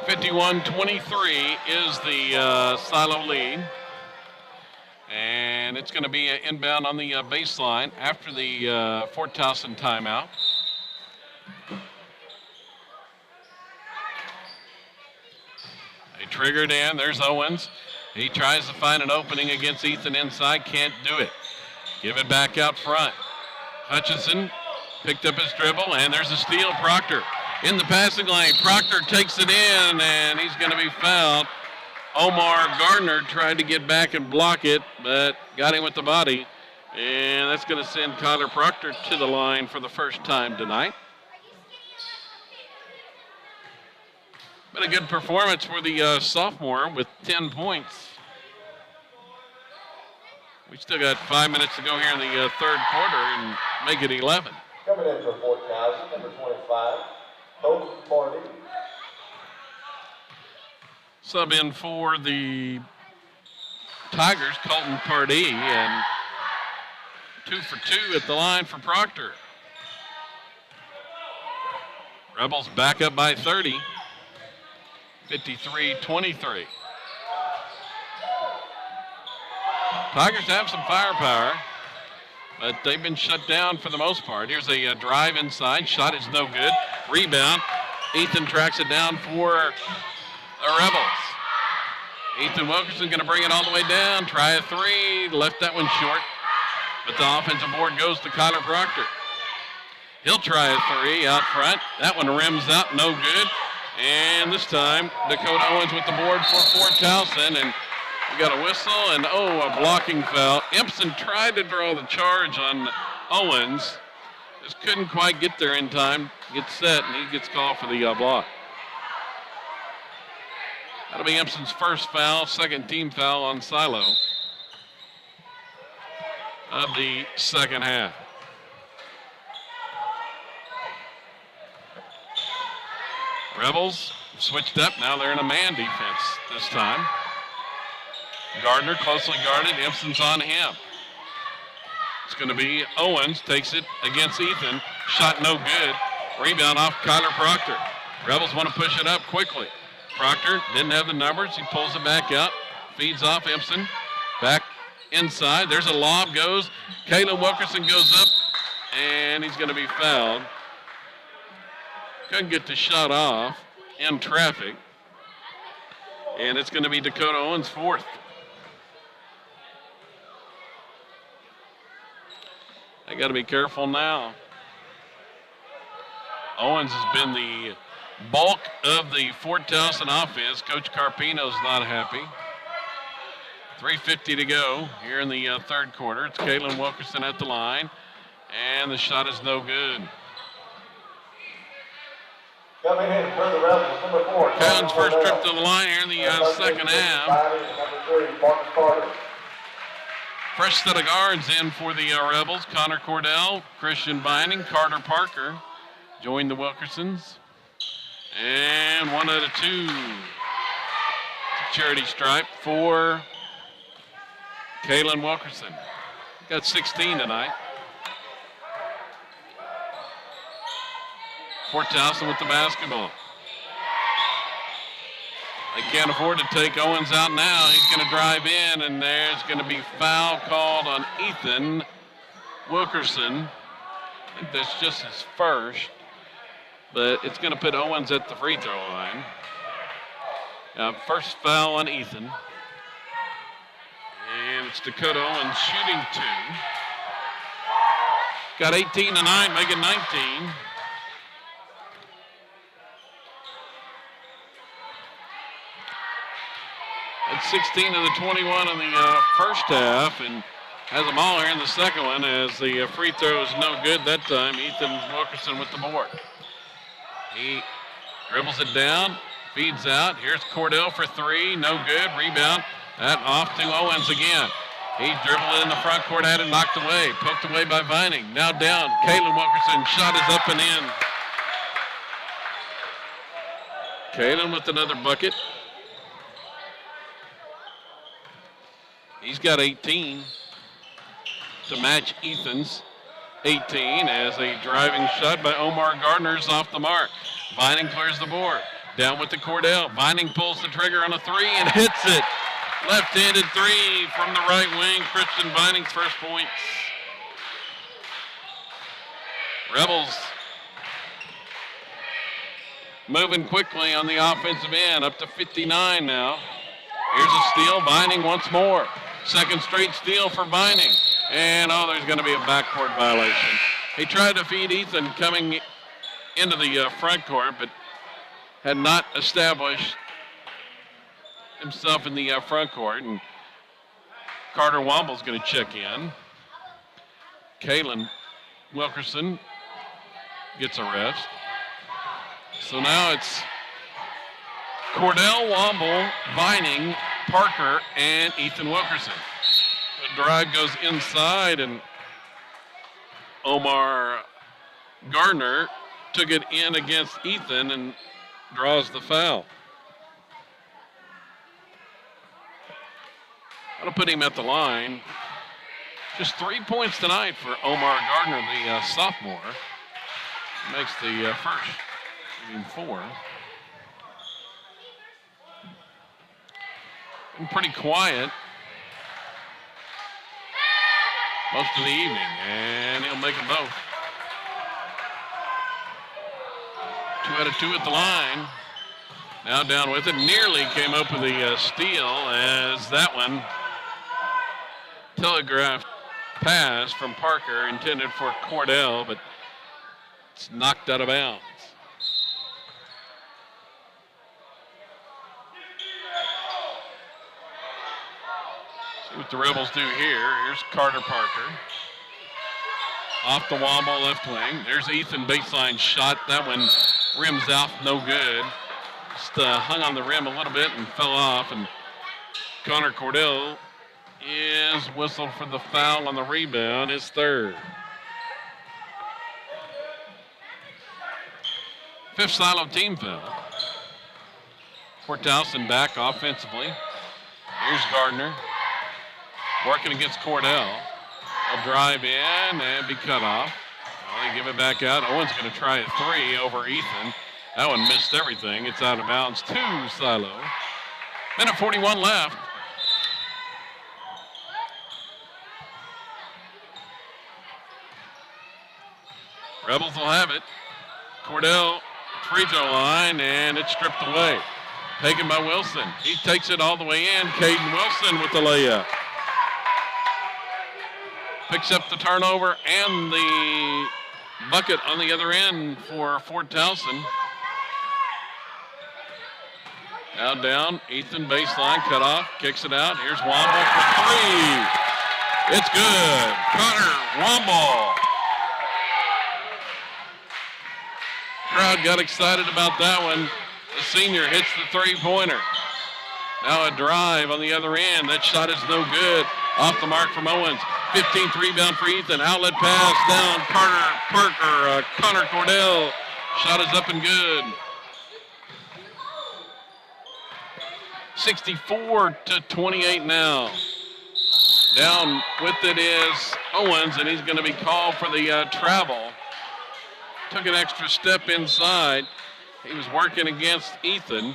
S1: (51-23) is the Silo lead. And it's going to be an inbound on the baseline after the Fort Towson timeout. They triggered in. There's Owens. He tries to find an opening against Ethan inside, can't do it. Give it back out front. Hutchinson picked up his dribble, and there's a steal. Proctor in the passing lane. Proctor takes it in, and he's going to be fouled. Omar Gardner tried to get back and block it, but got him with the body. And that's going to send Connor Proctor to the line for the first time tonight. But a good performance for the sophomore with 10 points. We still got 5 minutes to go here in the third quarter and make it 11.
S2: Coming in for Fort Towson, number 25, Towson Pardee.
S1: Sub in for the Tigers, Colton Pardee, and 2 for 2 at the line for Proctor. Rebels back up by 30, 53-23. Tigers have some firepower, but they've been shut down for the most part. Here's a drive inside. Shot is no good. Rebound. Ethan tracks it down for the Rebels. Ethan Wilkerson going to bring it all the way down. Try a three. Left that one short. But the offensive board goes to Connor Proctor. He'll try a three out front. That one rims out. No good. And this time, Dakota Owens with the board for Fort Towson. And we got a whistle and, a blocking foul. Empson tried to draw the charge on Owens. Just couldn't quite get there in time, get set, and he gets called for the block. That'll be Empson's first foul, second team foul on Silo of the second half. Rebels switched up. Now they're in a man defense this time. Gardner closely guarded. Empson's on him. It's going to be Owens. Takes it against Ethan. Shot no good. Rebound off Connor Proctor. Rebels want to push it up quickly. Proctor didn't have the numbers. He pulls it back out. Feeds off Empson. Back inside. There's a lob. Goes. Caleb Wilkerson goes up. And he's going to be fouled. Couldn't get the shot off in traffic. And it's going to be Dakota Owens' fourth. They got to be careful now. Owens has been the bulk of the Fort Towson offense. Coach Carpino's not happy. 3:50 to go here in the third quarter. It's Kaylin Wilkerson at the line, and the shot is no good.
S2: Coming in for the Rebels, number 4.
S1: Kaylin's first trip to the line here in the second half.
S2: Number 3, Marcus Carter.
S1: Fresh set of guards in for the Rebels. Connor Cordell, Christian Binding, Carter Parker join the Wilkersons. And 1 out of 2. Charity stripe for Kaylin Wilkerson. Got 16 tonight. Fort Towson with the basketball. They can't afford to take Owens out now. He's going to drive in, and there's going to be foul called on Ethan Wilkerson. I think that's just his first, but it's going to put Owens at the free throw line. First foul on Ethan. And it's Dakota Owens shooting 2. Got 18 tonight, make it 19. It's 16 of the 21 in the first half, and has them all here in the second one as the free throw is no good that time. Ethan Wilkerson with the board. He dribbles it down, feeds out. Here's Cordell for 3, no good. Rebound, that off to Owens again. He dribbled it in the front court, had it knocked away, poked away by Vining. Now down, Kaylin Wilkerson, shot is up and in. Kaylin with another bucket. He's got 18 to match Ethan's 18 as a driving shot by Omar Gardner is off the mark. Vining clears the board. Down with the Cordell. Vining pulls the trigger on a 3 and hits it. Left-handed 3 from the right wing. Christian Vining's first points. Rebels moving quickly on the offensive end, up to 59 now. Here's a steal, Vining once more. Second straight steal for Vining. And, there's going to be a backcourt violation. He tried to feed Ethan coming into the front court, but had not established himself in the front court. And Carter Womble's going to check in. Kalen Wilkerson gets a rest. So now it's Cordell, Womble, Vining, Parker, and Ethan Wilkerson. The drive goes inside, and Omar Gardner took it in against Ethan and draws the foul. That'll put him at the line. Just 3 points tonight for Omar Gardner, the sophomore. Makes the first, 4. Been pretty quiet most of the evening, and he'll make them both. 2 out of 2 at the line. Now down with it. Nearly came up with the steal as that one telegraphed pass from Parker intended for Cordell, but it's knocked out of bounds. See what the Rebels do here. Here's Carter Parker. Off the Womble left wing. There's Ethan baseline shot. That one rims out, no good. Just hung on the rim a little bit and fell off. And Connor Cordell is whistled for the foul on the rebound, his third. Fifth Silo team foul. Fort Towson back offensively. Here's Gardner working against Cordell. They'll drive in and be cut off. Well, they give it back out. Owen's going to try a 3 over Ethan. That one missed everything. It's out of bounds to Silo. Minute 41 left. Rebels will have it. Cordell, free throw line, and it's stripped away. Taken by Wilson. He takes it all the way in. Caden Wilson with the layup. Picks up the turnover and the bucket on the other end for Fort Towson. Now down, Ethan baseline, cut off, kicks it out. Here's Womble for 3. It's good. Connor Womble. Crowd got excited about that one. The senior hits the 3-pointer. Now a drive on the other end. That shot is no good. Off the mark from Owens. 15th rebound for Ethan. Outlet pass down. Connor Cordell. Shot is up and good. 64-28 now. Down with it is Owens, and he's going to be called for the travel. Took an extra step inside. He was working against Ethan.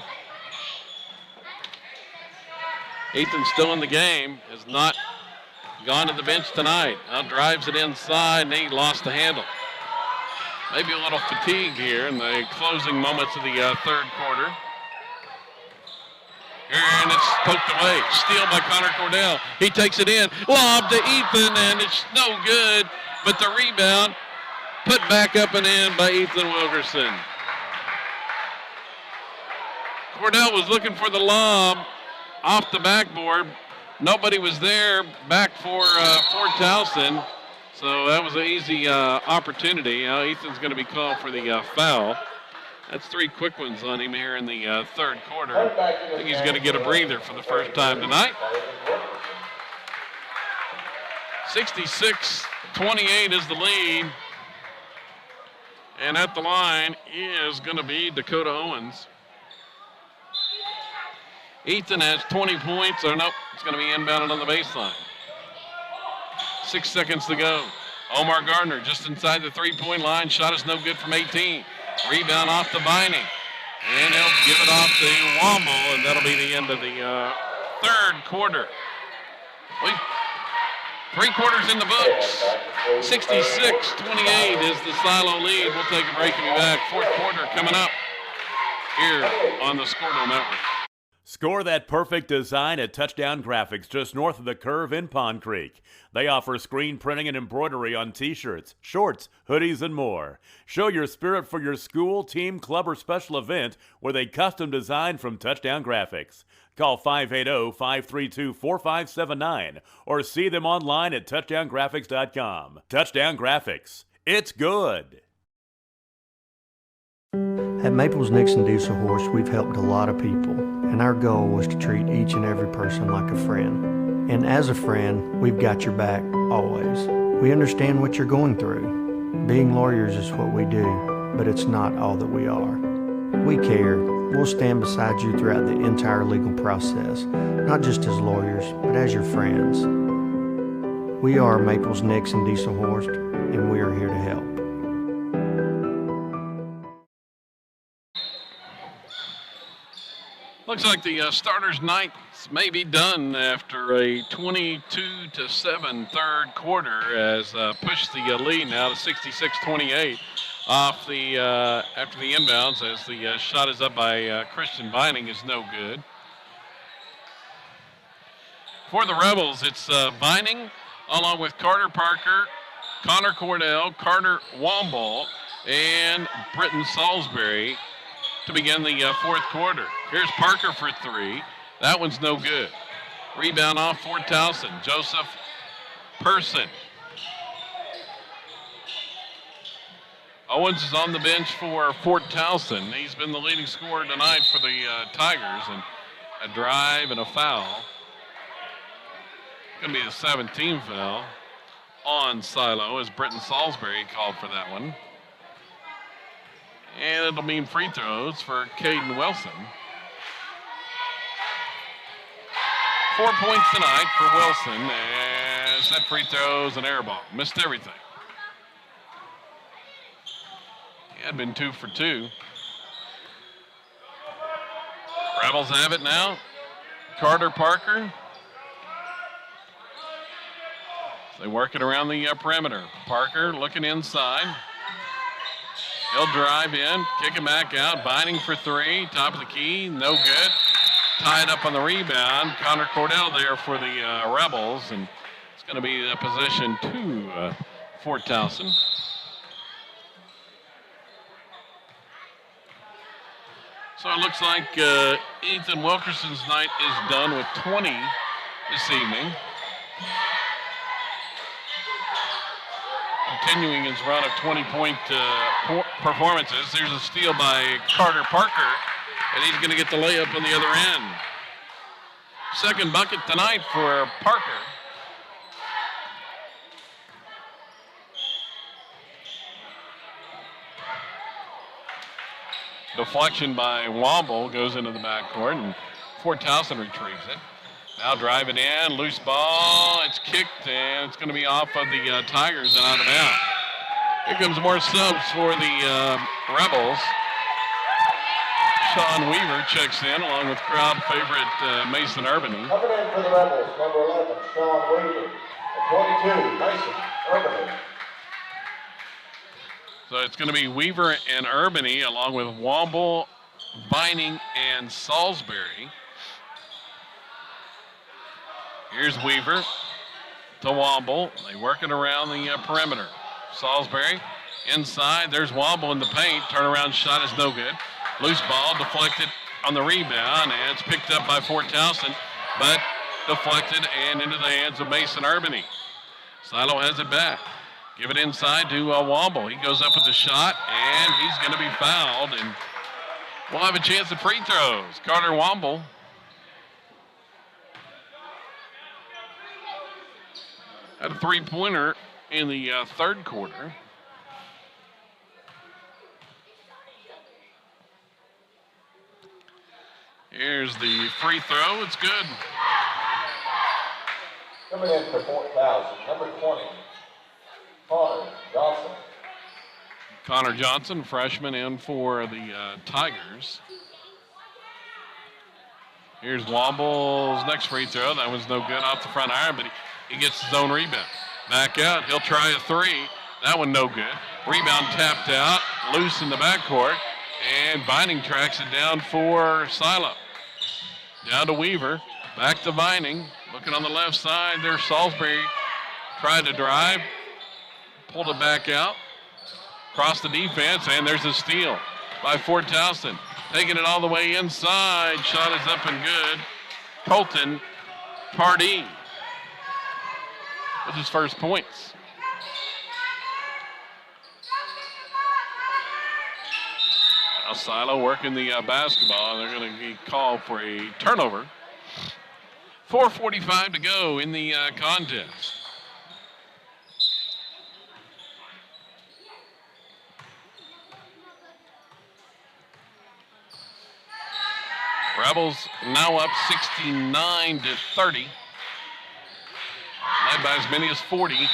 S1: Ethan still in the game, has not gone to the bench tonight. Now drives it inside, and he lost the handle. Maybe a little fatigue here in the closing moments of the third quarter. And it's poked away. Steal by Connor Cordell. He takes it in. Lob to Ethan, and it's no good. But the rebound put back up and in by Ethan Wilkerson. Cordell was looking for the lob off the backboard. Nobody was there back for Fort Towson. So that was an easy opportunity. Now Ethan's going to be called for the foul. That's 3 quick ones on him here in the third quarter. I think he's going to get a breather for the first time tonight. 66-28 is the lead. And at the line is going to be Dakota Owens. Ethan has 20 points. Oh, nope, it's going to be inbounded on the baseline. 6 seconds to go. Omar Gardner just inside the 3-point line. Shot is no good from 18. Rebound off to Vining. And he'll give it off to Womble, and that'll be the end of the third quarter. 3 quarters in the books. 66-28 is the Silo lead. We'll take a break and be back. Fourth quarter coming up here on the Scordo Network.
S4: Score that perfect design at Touchdown Graphics just north of the curve in Pond Creek. They offer screen printing and embroidery on t-shirts, shorts, hoodies, and more. Show your spirit for your school, team, club, or special event with a custom design from Touchdown Graphics. Call 580-532-4579 or see them online at touchdowngraphics.com. Touchdown Graphics. It's good.
S7: At Maples Nixon Diesel Horse, we've helped a lot of people, and our goal was to treat each and every person like a friend. And as a friend, we've got your back always. We understand what you're going through. Being lawyers is what we do, but it's not all that we are. We care. We'll stand beside you throughout the entire legal process, not just as lawyers, but as your friends. We are Maples Nixon Diesel Horse, and we are here to help.
S1: Looks like the starters' nights may be done after a 22-7 third quarter as pushed the lead now to 66-28 off the after the inbounds as the shot is up by Christian Vining is no good. For the Rebels, it's Vining along with Carter Parker, Connor Cordell, Carter Womble, and Britton Salisbury to begin the fourth quarter. Here's Parker for three. That one's no good. Rebound off for Towson. Joseph Person. Owens is on the bench for Fort Towson. He's been the leading scorer tonight for the Tigers, and a drive and a foul. Going to be the 17th foul on Silo as Britton Salisbury called for that one. And it'll mean free throws for Caden Wilson. 4 points tonight for Wilson as that free throws an air ball. Missed everything. He had been 2 for 2. Rebels have it now. Carter Parker. They work it around the perimeter. Parker looking inside. He'll drive in, kick it back out. Vining for three, top of the key, no good. Tied up on the rebound. Connor Cordell there for the Rebels, and it's going to be a possession to Fort Towson. So it looks like Ethan Wilkerson's night is done with 20 this evening. Continuing his run of 20-point performances. There's a steal by Carter Parker, and he's going to get the layup on the other end. Second bucket tonight for Parker. Deflection by Womble goes into the backcourt, and Fort Towson retrieves it. Now driving in, loose ball, it's kicked, and it's going to be off of the Tigers and out of bounds. Here comes more subs for the Rebels. Sean Weaver checks in along with crowd favorite Mason Urbany.
S2: Coming in for the Rebels, number 11, Sean Weaver. And 22, Mason Urbany.
S1: So it's going to be Weaver and Urbany along with Womble, Vining, and Salisbury. Here's Weaver to Womble. They work it around the perimeter. Salisbury inside. There's Womble in the paint. Turnaround shot is no good. Loose ball deflected on the rebound, and it's picked up by Fort Towson, but deflected and into the hands of Mason Urbany. Silo has it back. Give it inside to Womble. He goes up with the shot, and he's going to be fouled, and we'll have a chance at free throws. Carter Womble. Had a three-pointer in the third quarter. Here's the free throw. It's good.
S2: Coming in for Fort Towson, number 20, Connor Johnson.
S1: Connor Johnson, freshman, in for the Tigers. Here's Womble's next free throw. That was no good off the front iron, but he gets his own rebound. Back out, he'll try a three. That one no good. Rebound tapped out, loose in the backcourt, and Vining tracks it down for Silo. Down to Weaver. Back to Vining. Looking on the left side. There's Salisbury. Tried to drive. Pulled it back out. Across the defense. And there's a steal by Fort Towson. Taking it all the way inside. Shot is up and good. Colton Pardee with his first points. Now Silo working the basketball. They're going to be called for a turnover. 4:45 to go in the contest. Rebels now up 69-30. Led by as many as 40.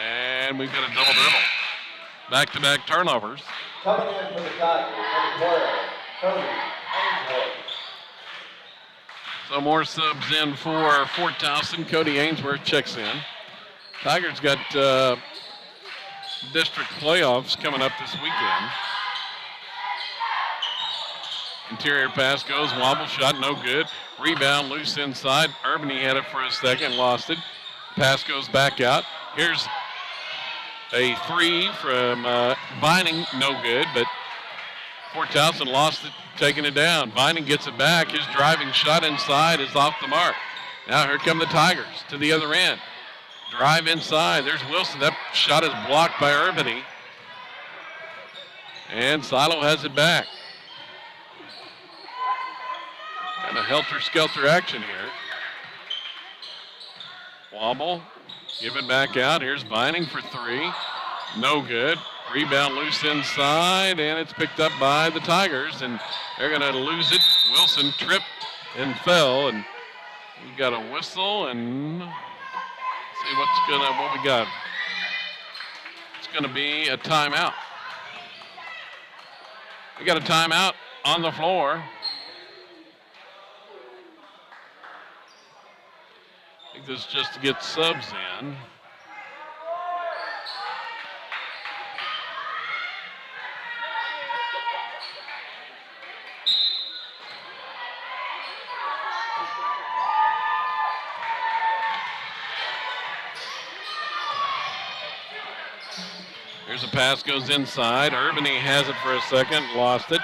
S1: And we've got a double-double. Back-to-back turnovers.
S2: Coming in for the Tigers, number 12, Cody Ainsworth.
S1: So more subs in for Fort Towson. Cody Ainsworth checks in. Tigers got district playoffs coming up this weekend. Interior pass goes, wobble shot, no good. Rebound loose inside. Urbany had it for a second, lost it. Pass goes back out. Here's a three from Vining, no good, but Fort Towson lost it, taking it down. Vining gets it back. His driving shot inside is off the mark. Now here come the Tigers to the other end. Drive inside. There's Wilson. That shot is blocked by Urbany. And Silo has it back. Kind of helter-skelter action here. Wobble. Give it back out. Here's Vining for three. No good. Rebound loose inside, and it's picked up by the Tigers, and they're going to lose it. Wilson tripped and fell, and we got a whistle, and let's see what we got. It's going to be a timeout. We got a timeout on the floor. I think this is just to get subs in. Here's a pass, goes inside. Urbany has it for a second, lost it.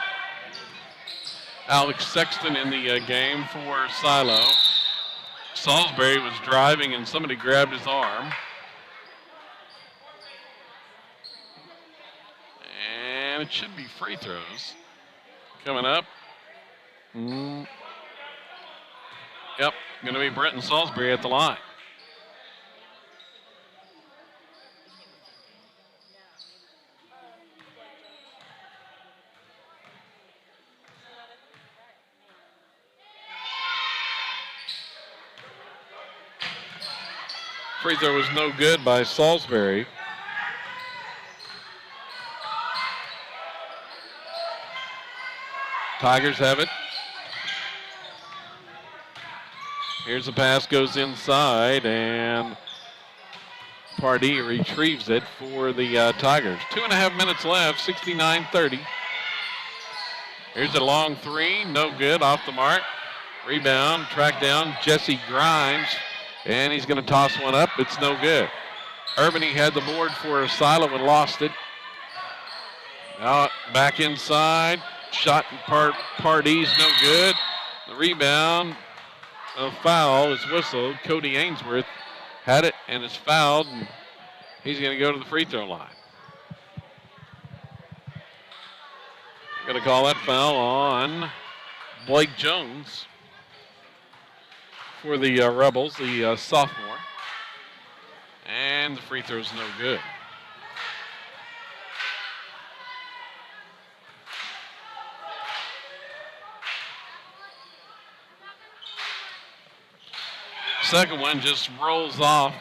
S1: Alex Sexton in the game for Silo. Salisbury was driving and somebody grabbed his arm. And it should be free throws coming up. Yep, going to be Brenton Salisbury at the line. Free throw was no good by Salisbury. Tigers have it. Here's the pass, goes inside, and Pardee retrieves it for the Tigers. 2.5 minutes left, 69-30. Here's a long three, no good, off the mark. Rebound, track down, Jesse Grimes. And he's going to toss one up. It's no good. Urbany had the board for Silo and lost it. Now back inside. Shot Pardee's no good. The rebound, a foul is whistled. Cody Ainsworth had it and is fouled. And he's going to go to the free throw line. Going to call that foul on Blake Jones for the Rebels, the sophomore. And the free throw's no good. Second one just rolls off.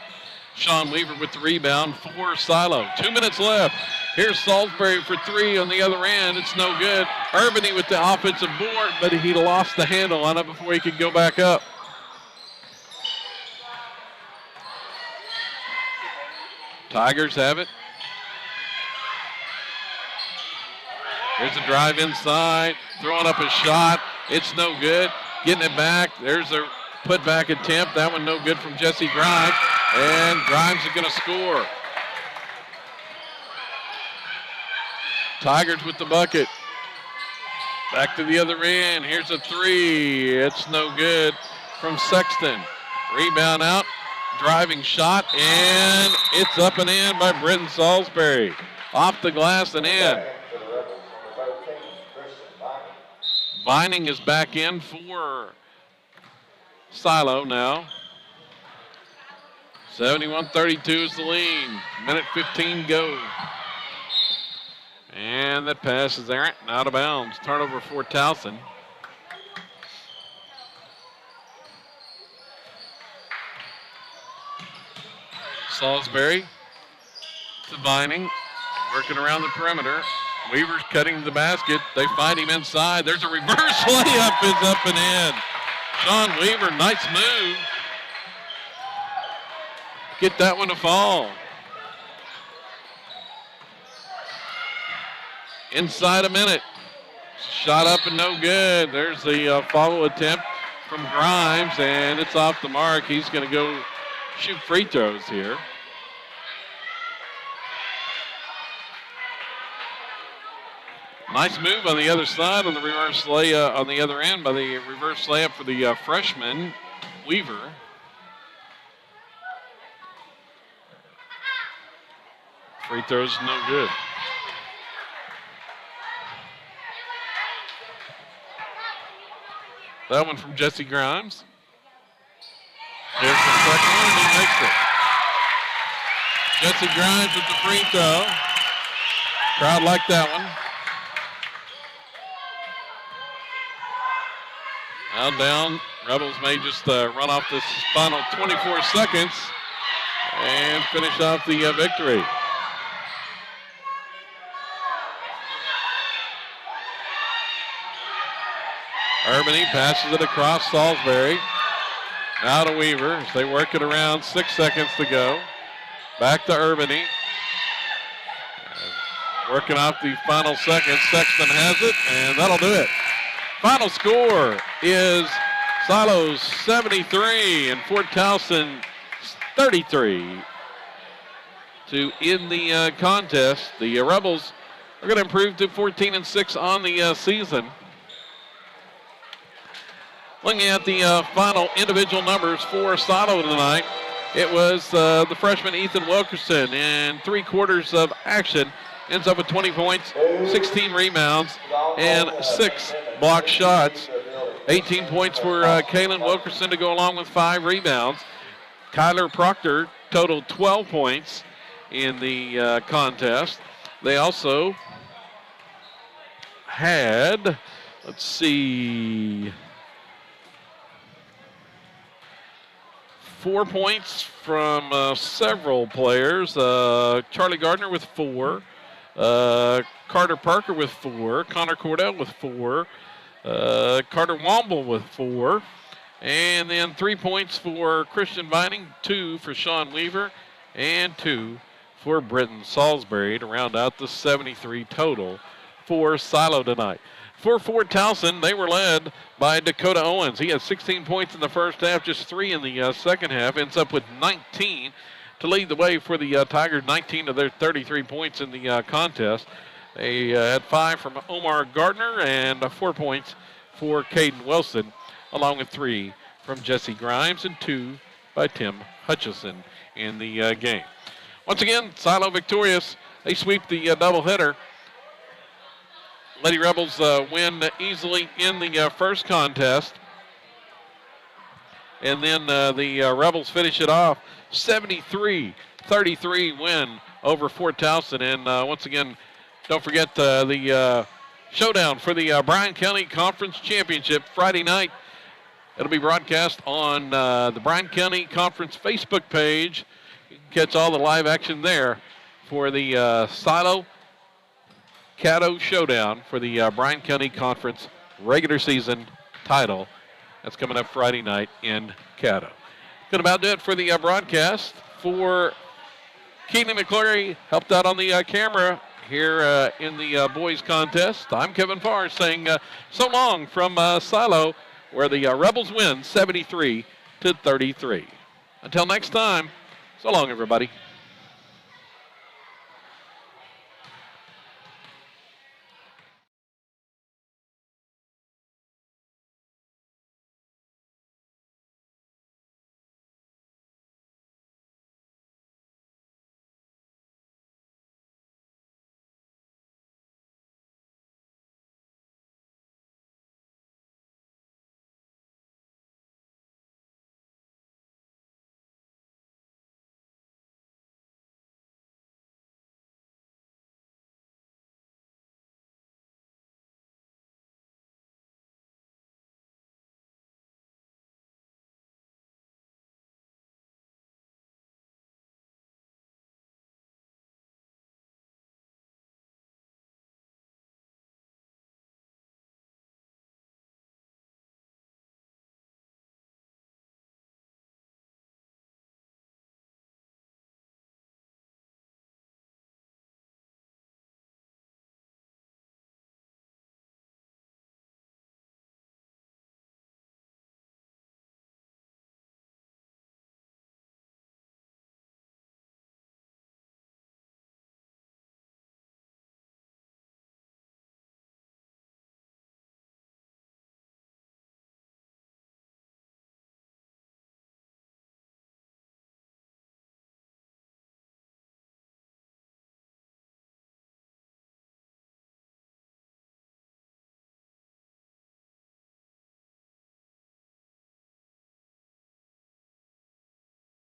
S1: Sean Weaver with the rebound for Silo. 2 minutes left. Here's Salisbury for three on the other end. It's no good. Urbany with the offensive board, but he lost the handle on it before he could go back up. Tigers have it. There's a drive inside, throwing up a shot. It's no good. getting it back. There's a put-back attempt. That one no good from Jesse Grimes, and Grimes is going to score. Tigers with the bucket. Back to the other end. Here's a three. It's no good from Sexton. Rebound out. Driving shot, and it's up and in by Britton Salisbury. Off the glass and in. Vining is back in for Silo now. 71-32 is the lead. Minute 15 go. And that pass is errant and out of bounds. Turnover for Towson. Salisbury to Vining, working around the perimeter. Weaver's cutting the basket. They find him inside. There's a reverse layup, is up and in. Sean Weaver, nice move. Get that one to fall. Inside a minute. Shot up and no good. There's the follow attempt from Grimes, and it's off the mark. He's going to go shoot free throws here. Nice move on the other side on the reverse layup on the other end by the reverse layup for the freshman, Weaver. Free throws no good. That one from Jesse Grimes. Here's the second one, and he makes it. Jesse Grimes with the free throw. Crowd liked that one. Now down, Rebels may just run off this final 24 seconds and finish off the victory. Urbany passes it across Salisbury. Now to Weaver as they work it around. 6 seconds to go. Back to Urbany. Working off the final seconds. Sexton has it, and that'll do it. Final score is Silo's 73 and Fort Towson 33 to end the contest. The Rebels are going to improve to 14-6 on the season. Looking at the final individual numbers for Silo tonight, it was the freshman Ethan Wilkerson in 3 quarters of action. Ends up with 20 points, 16 rebounds, and 6 block shots. 18 points for Kalen Wilkerson to go along with 5 rebounds. Kyler Proctor totaled 12 points in the contest. They also had, let's see, 4 points from several players. Charlie Gardner with 4. Carter Parker with 4. Connor Cordell with 4. Carter Womble with 4. And then 3 points for Christian Vining, 2 for Sean Weaver, and 2 for Britton Salisbury to round out the 73 total for Silo tonight. For Fort Towson, they were led by Dakota Owens. He had 16 points in the first half, just 3 in the second half. Ends up with 19 to lead the way for the Tigers, 19 of their 33 points in the contest. They had 5 from Omar Gardner and 4 points for Caden Wilson, along with 3 from Jesse Grimes and 2 by Tim Hutchison in the game. Once again, Silo victorious. They sweep the doubleheader. Lady Rebels win easily in the first contest. And then the Rebels finish it off. 73-33 win over Fort Towson. And once again, don't forget the showdown for the Bryan County Conference Championship Friday night. It'll be broadcast on the Bryan County Conference Facebook page. You can catch all the live action there for the Silo Caddo Showdown for the Bryan County Conference regular season title. That's coming up Friday night in Caddo. Going to about do it for the broadcast. For Keenan McCleary, helped out on the camera here in the boys contest. I'm Kevin Farr saying so long from Silo. where the Rebels win 73-33. Until next time, so long, everybody.